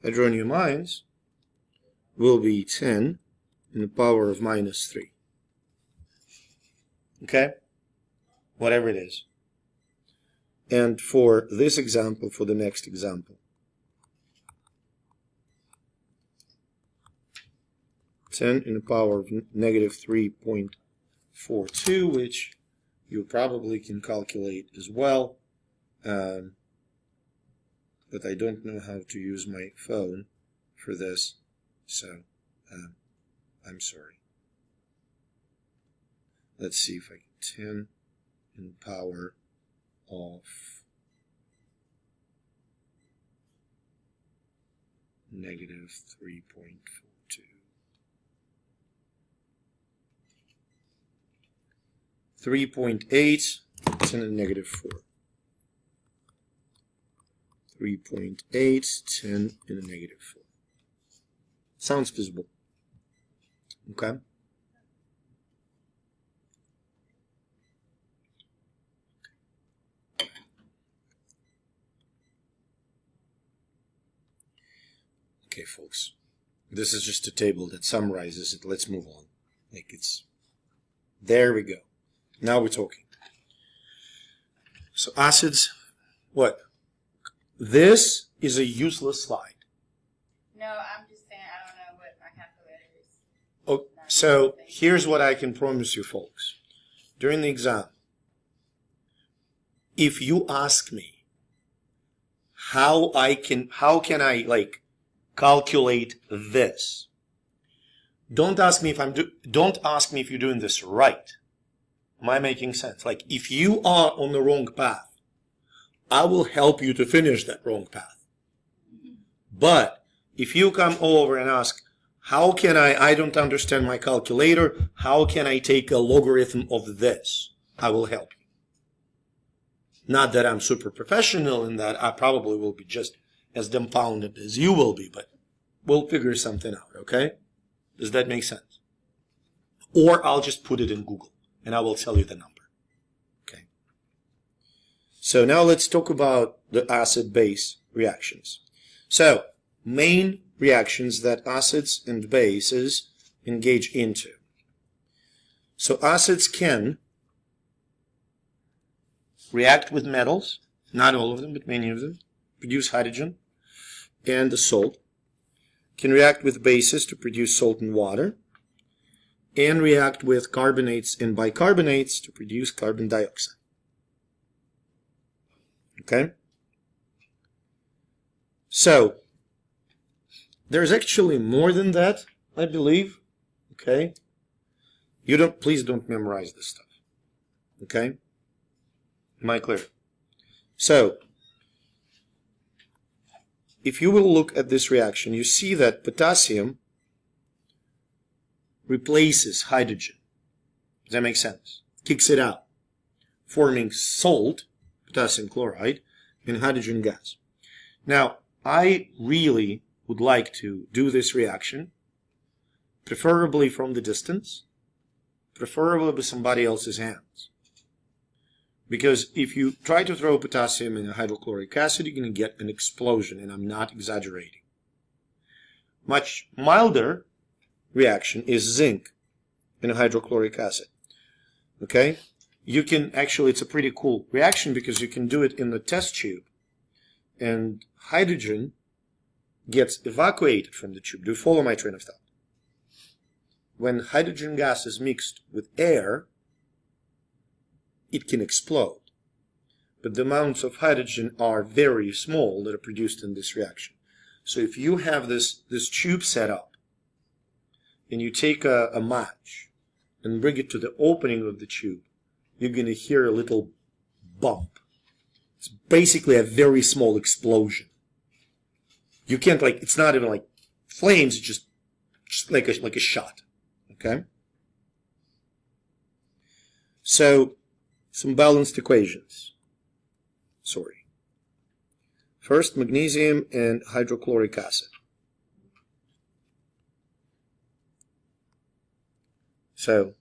hydronium ions will be 10 in the power of minus 3. Okay? Whatever it is. And for this example, for the next example, 10 in the power of negative 3.42, which you probably can calculate as well. But I don't know how to use my phone for this, so I'm sorry. Let's see if I can 10 in the power of negative 3.42. 3.8, 10 to the negative 4. 3.8, 10 to the negative 4. Sounds feasible. Okay. Okay, folks. This is just a table that summarizes it. Let's move on. Like it's... There we go. Now we're talking. So acids, what? This is a useless slide. No, I'm just saying I don't know what my calculator is. Oh, so here's what I can promise you, folks. During the exam, if you ask me how can I like calculate this, don't ask me if you're doing this right. Am I making sense? Like if you are on the wrong path, I will help you to finish that wrong path. But if you come over and ask, how can I don't understand my calculator, how can I take a logarithm of this? I will help you. Not that I'm super professional in that, I probably will be just as dumbfounded as you will be, but we'll figure something out, okay? Does that make sense? Or I'll just put it in Google and I will tell you the number, okay? So now let's talk about the acid-base reactions. So, main reactions that acids and bases engage into. So acids can react with metals, not all of them, but many of them, produce hydrogen and the salt, can react with bases to produce salt and water, and react with carbonates and bicarbonates to produce carbon dioxide. Okay? So, there's actually more than that, I believe. Okay? Please don't memorize this stuff. Okay? Am I clear? So, if you will look at this reaction, you see that potassium replaces hydrogen. Does that make sense? Kicks it out, forming salt, potassium chloride, and hydrogen gas. Now, I really would like to do this reaction, preferably from the distance, preferably with somebody else's hands. Because if you try to throw potassium in a hydrochloric acid, you're going to get an explosion, and I'm not exaggerating. Much milder reaction is zinc in a hydrochloric acid. Okay? You can actually, it's a pretty cool reaction because you can do it in the test tube, and hydrogen gets evacuated from the tube. Do you follow my train of thought? When hydrogen gas is mixed with air, it can explode. But the amounts of hydrogen are very small that are produced in this reaction. So if you have this tube set up, and you take a match and bring it to the opening of the tube, you're going to hear a little bump. It's basically a very small explosion. You can't it's not even like flames, it's just like a shot. Okay? So, some balanced equations. Sorry. First, magnesium and hydrochloric acid. So,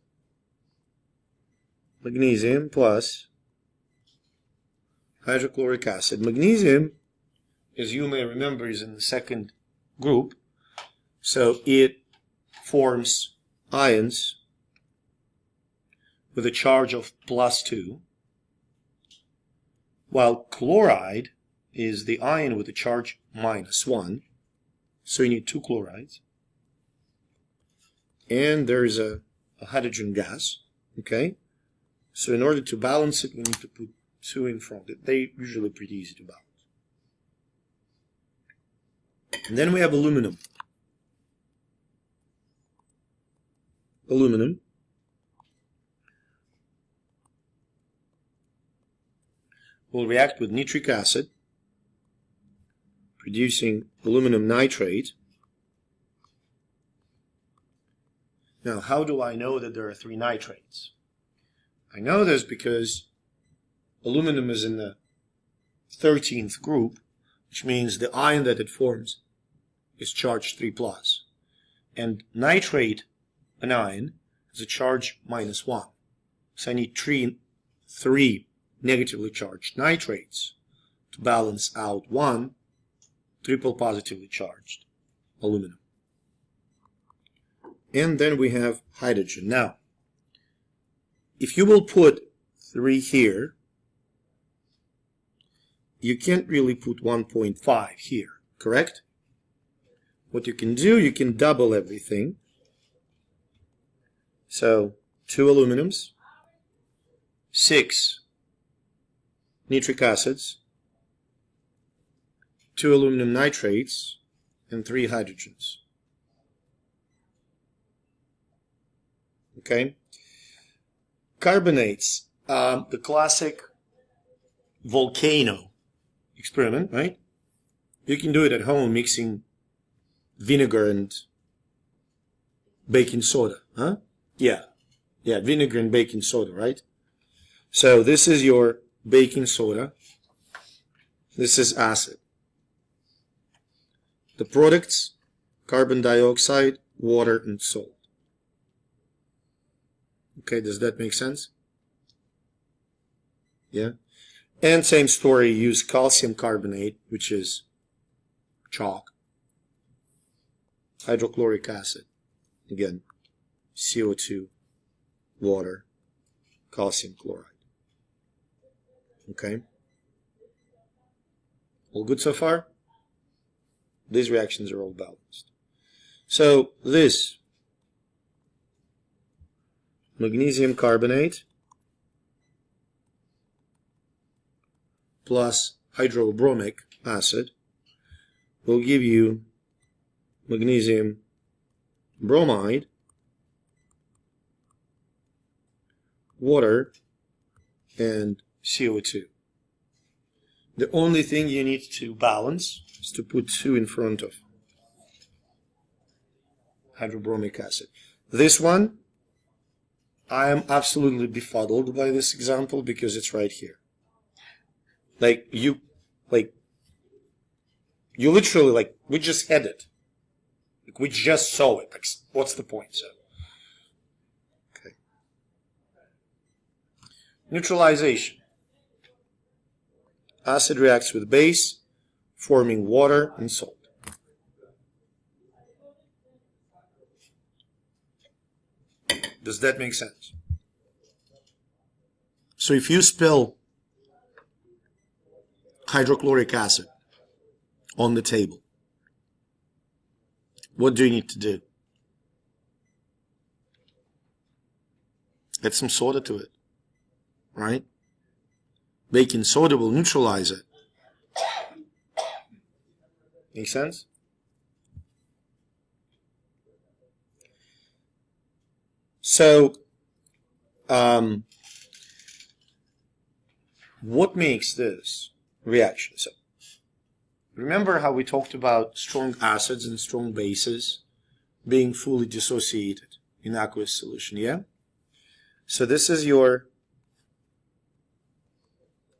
magnesium plus hydrochloric acid. Magnesium, as you may remember, is in the second group, so it forms ions with a charge of +2, while chloride is the ion with a charge -1, so you need 2 chlorides. And there's a hydrogen gas, okay? So in order to balance it, we need to put 2 in front. They're usually pretty easy to balance. And then we have aluminum. Aluminum will react with nitric acid, producing aluminum nitrate. Now, how do I know that there are 3 nitrates? I know this because aluminum is in the 13th group, which means the ion that it forms is charged 3+. And nitrate anion has a charge -1. So I need three negatively charged nitrates to balance out 1 triple positively charged aluminum. And then we have hydrogen. Now, if you will put 3 here, you can't really put 1.5 here, correct? What you can do, you can double everything. So 2 aluminums, 6 nitric acids, 2 aluminum nitrates, and 3 hydrogens. Okay? Carbonates, the classic volcano experiment, right? You can do it at home mixing vinegar and baking soda, huh? Yeah, vinegar and baking soda, right? So this is your baking soda. This is acid. The products, carbon dioxide, water, and salt. Okay, does that make sense? Yeah? And same story, use calcium carbonate, which is chalk. Hydrochloric acid, again, CO2, water, calcium chloride. Okay? All good so far? These reactions are all balanced. So this magnesium carbonate plus hydrobromic acid will give you magnesium bromide, water, and CO2. The only thing you need to balance is to put 2 in front of hydrobromic acid. This one, I am absolutely befuddled by this example because it's right here. You literally, we just had it. We just saw it. What's the point? So, okay. Neutralization. Acid reacts with base, forming water and salt. Does that make sense? So if you spill hydrochloric acid on the table, what do you need to do? Add some soda to it, right? Baking soda will neutralize it. Make sense? So, what makes this reaction? So, remember how we talked about strong acids and strong bases being fully dissociated in aqueous solution, yeah? So this is your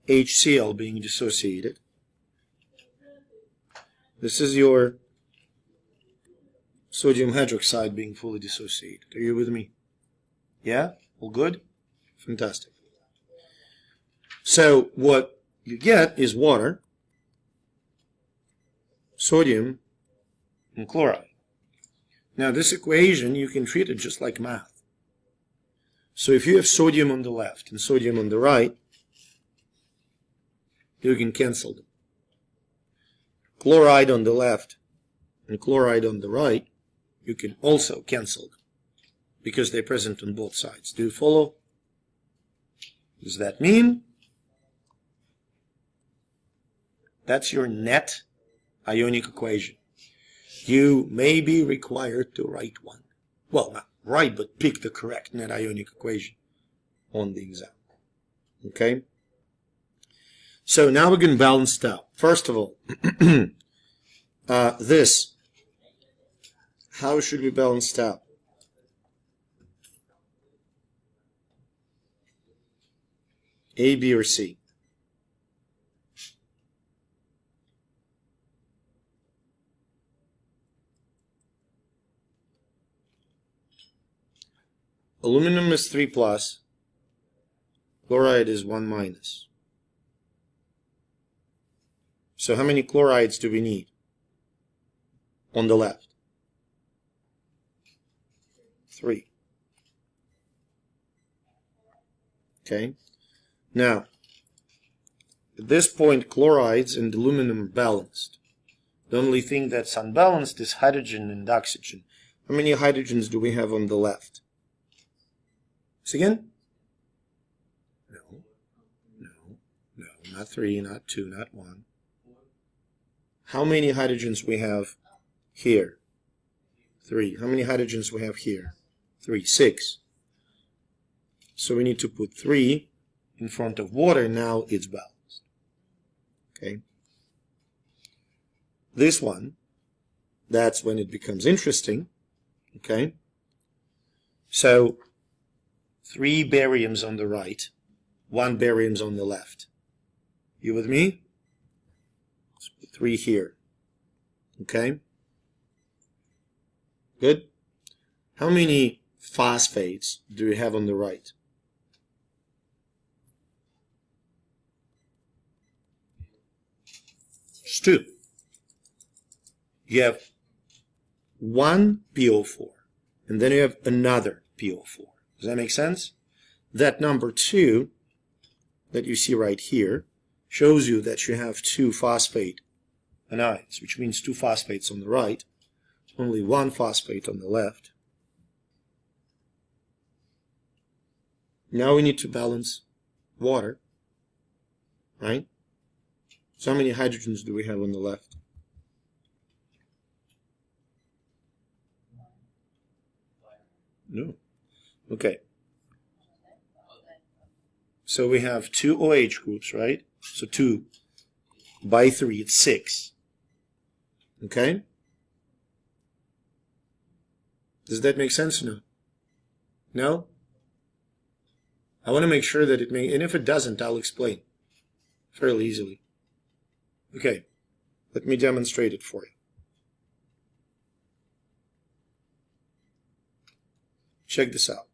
HCl being dissociated. This is your sodium hydroxide being fully dissociated. Are you with me? Yeah? All good? Fantastic. So what you get is water, sodium, and chloride. Now this equation, you can treat it just like math. So if you have sodium on the left and sodium on the right, you can cancel them. Chloride on the left and chloride on the right, you can also cancel them because they're present on both sides. Do you follow? Does that mean that's your net ionic equation? You may be required to write one. Well, not write, but pick the correct net ionic equation on the exam. Okay? So now we're going to balance it out. First of all, This, how should we balance it out? A, B, or C? Aluminum is 3 plus, chloride is 1 minus. So how many chlorides do we need on the left? 3. Okay. Now, at this point, chlorides and aluminum are balanced. The only thing that's unbalanced is hydrogen and oxygen. How many hydrogens do we have on the left? Say again? No, not 3, not 2, not 1. How many hydrogens we have here? 3. How many hydrogens we have here? 3, 6. So we need to put 3 in front of water. Now it's balanced. Okay. This one, that's when it becomes interesting. Okay. So 3 bariums on the right, 1 barium's on the left. You with me? 3 here. Okay? Good? How many phosphates do we have on the right? Just 2. You have 1 PO4, and then you have another PO4. Does that make sense? That number 2 that you see right here shows you that you have 2 phosphate anions, which means 2 phosphates on the right, only 1 phosphate on the left. Now we need to balance water, right? So how many hydrogens do we have on the left? No. Okay. So we have 2 OH groups, right? So 2 by 3, it's 6. Okay? Does that make sense or no? No? I want to make sure that it may, and if it doesn't, I'll explain fairly easily. Okay, let me demonstrate it for you. Check this out.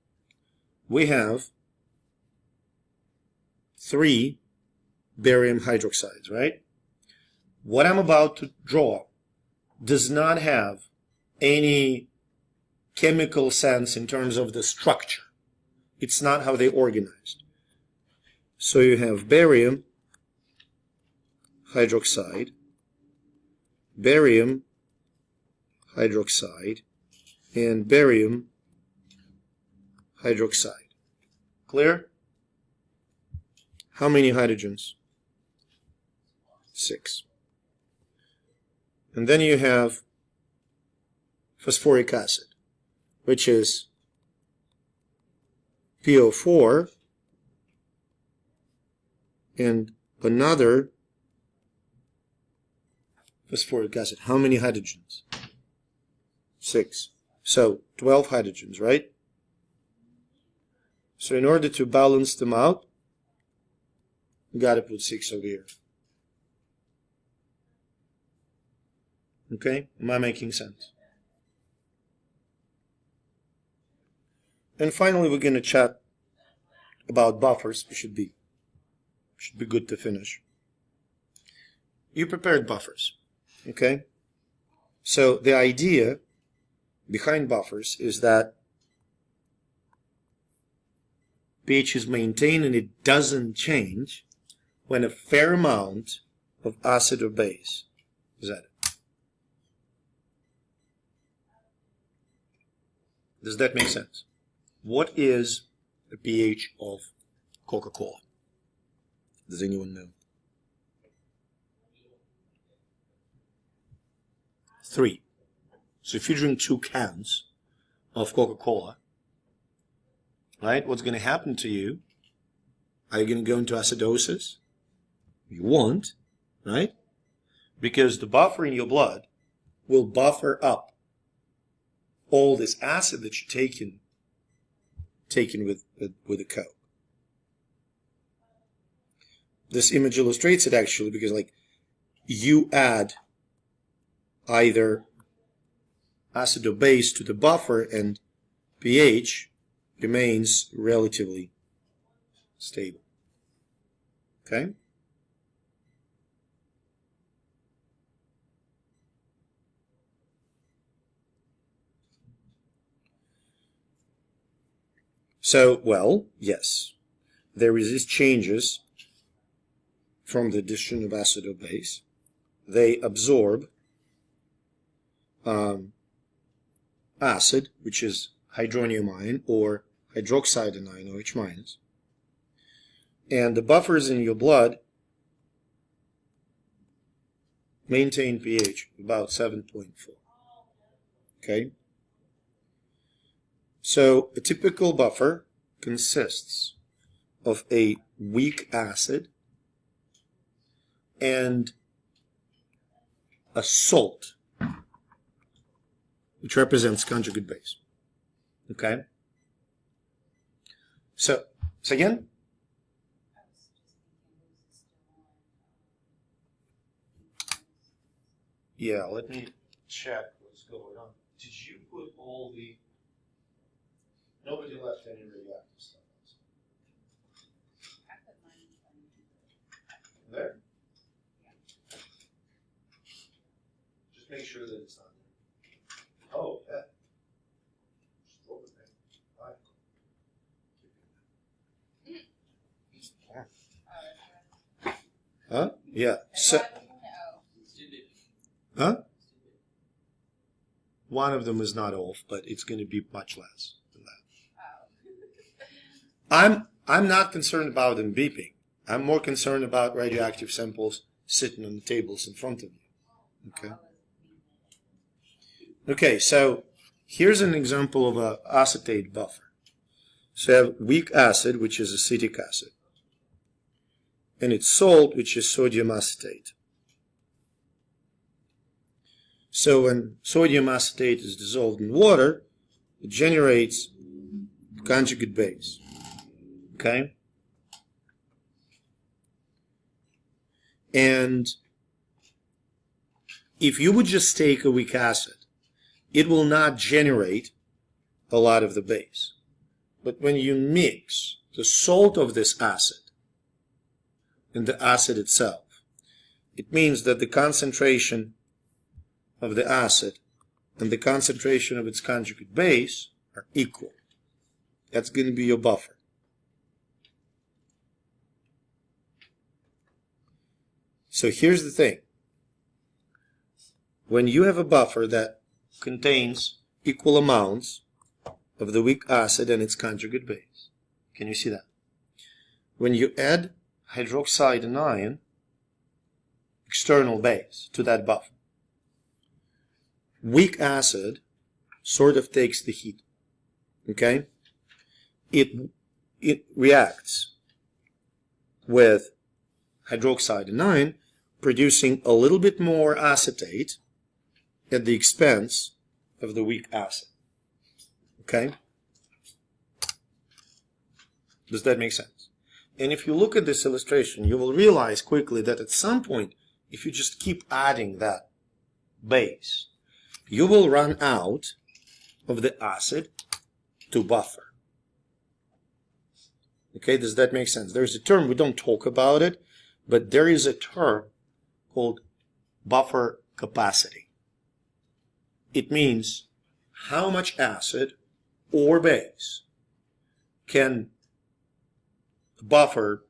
We have 3 barium hydroxides, right? What I'm about to draw does not have any chemical sense in terms of the structure. It's not how they organized. So you have barium hydroxide, barium hydroxide, and barium hydroxide. Clear? How many hydrogens? 6. And then you have phosphoric acid, which is PO4 and another phosphoric acid. How many hydrogens? 6. So 12 hydrogens, right? So in order to balance them out, you got to put 6 over here. Okay? Am I making sense? And finally, we're going to chat about buffers. Should be good to finish. You prepared buffers. Okay? So the idea behind buffers is that pH is maintained and it doesn't change when a fair amount of acid or base is added. Does that make sense? What is the pH of Coca-Cola? Does anyone know? 3. So if you drink 2 cans of Coca-Cola, right, what's going to happen to you? Are you going to go into acidosis? You won't, right? Because the buffer in your blood will buffer up all this acid that you're taking with the Coke. This image illustrates it actually, because like you add either acid or base to the buffer and pH remains relatively stable. Okay? So, well, yes, there is these changes from the addition of acid or base. They absorb acid, which is hydronium ion or hydroxide anion, OH minus. And the buffers in your blood maintain pH about 7.4. Okay? So a typical buffer consists of a weak acid and a salt, which represents conjugate base. Okay? So again? Yeah, let me check what's going on. Did you put all the... Nobody left any radioactive stuff. There? Just make sure that it's not there. Oh, yeah. Just open it. Huh? Yeah. So, huh? One of them is not off, but it's going to be much less than that. I'm not concerned about them beeping. I'm more concerned about radioactive samples sitting on the tables in front of you. Okay. Okay, so here's an example of an acetate buffer. So you have weak acid, which is acetic acid, and it's salt, which is sodium acetate. So when sodium acetate is dissolved in water, it generates conjugate base. Okay? And if you would just take a weak acid, it will not generate a lot of the base. But when you mix the salt of this acid and the acid itself, it means that the concentration of the acid and the concentration of its conjugate base are equal. That's going to be your buffer. So here's the thing. When you have a buffer that contains equal amounts of the weak acid and its conjugate base, can you see that? When you add hydroxide anion, external base, to that buffer, weak acid sort of takes the heat. Okay? It reacts with hydroxide anion, producing a little bit more acetate at the expense of the weak acid. Okay? Does that make sense? And if you look at this illustration, you will realize quickly that at some point, if you just keep adding that base, you will run out of the acid to buffer. Okay, does that make sense? There's a term, we don't talk about it, but there is a term called buffer capacity. It means how much acid or base can the buffer,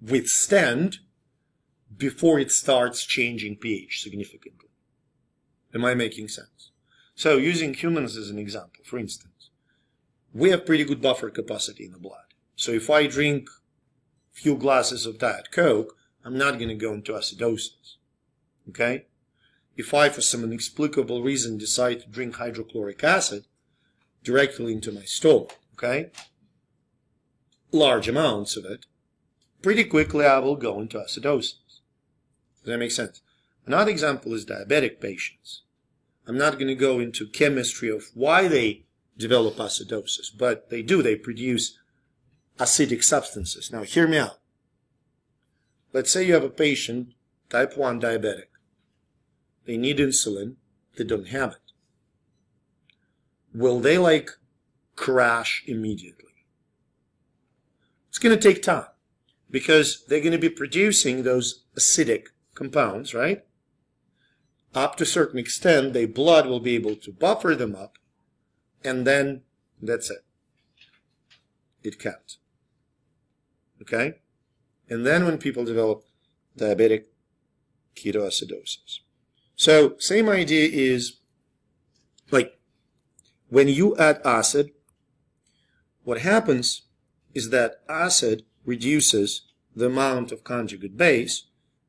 withstand before it starts changing pH significantly. Am I making sense? So using humans as an example, for instance, we have pretty good buffer capacity in the blood. So if I drink a few glasses of Diet Coke, I'm not going to go into acidosis. Okay? If I, for some inexplicable reason, decide to drink hydrochloric acid directly into my stomach, okay? Large amounts of it, pretty quickly I will go into acidosis. Does that make sense? Another example is diabetic patients. I'm not going to go into chemistry of why they develop acidosis, but they do. They produce acidic substances. Now, hear me out. Let's say you have a patient, type 1 diabetic. They need insulin. They don't have it. Will they crash immediately? It's going to take time because they're going to be producing those acidic compounds, right? Up to a certain extent, their blood will be able to buffer them up, and then that's it. It can't. Okay? And then when people develop diabetic ketoacidosis. So, same idea is, when you add acid, what happens is that acid reduces the amount of conjugate base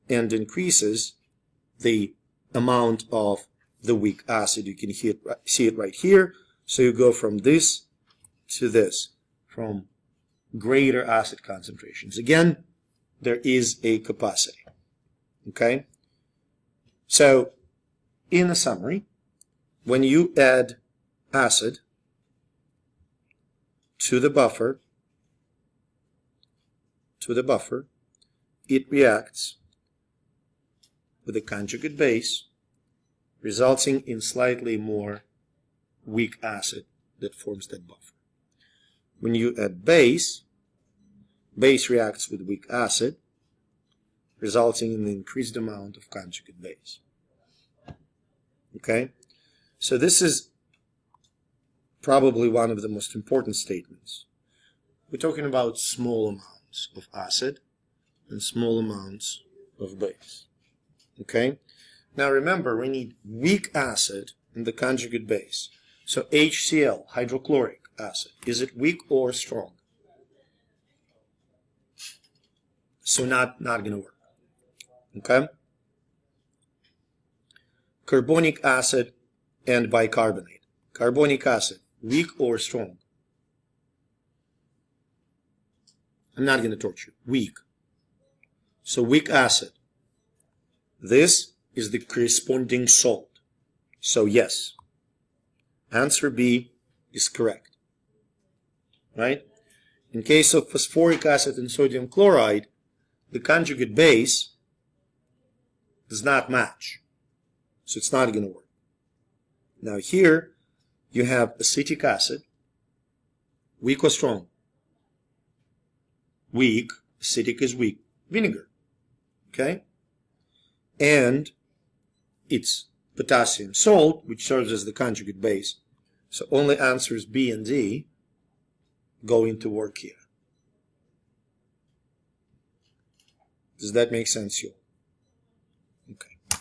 and increases the amount of the weak acid. You can see it right here. So you go from this to this, from greater acid concentrations. Again, there is a capacity. Okay? So, in a summary, when you add acid to the buffer, it reacts with a conjugate base, resulting in slightly more weak acid that forms that buffer. When you add base reacts with weak acid, resulting in an increased amount of conjugate base. Okay? So this is probably one of the most important statements. We're talking about small amounts of acid and small amounts of base. Okay? Now remember, we need weak acid in the conjugate base. So HCl, hydrochloric acid, is it weak or strong? So not going to work. Okay? Carbonic acid and bicarbonate. Carbonic acid, weak or strong? I'm not going to torture you. Weak. So weak acid. This is the corresponding salt. So yes. Answer B is correct. Right? In case of phosphoric acid and sodium chloride, the conjugate base does not match. So it's not going to work. Now here, you have acetic acid. Weak or strong? Weak. Acetic is weak. Vinegar. Okay? And it's potassium salt, which serves as the conjugate base. So only answers B and D going to work here. Does that make sense, you? Okay.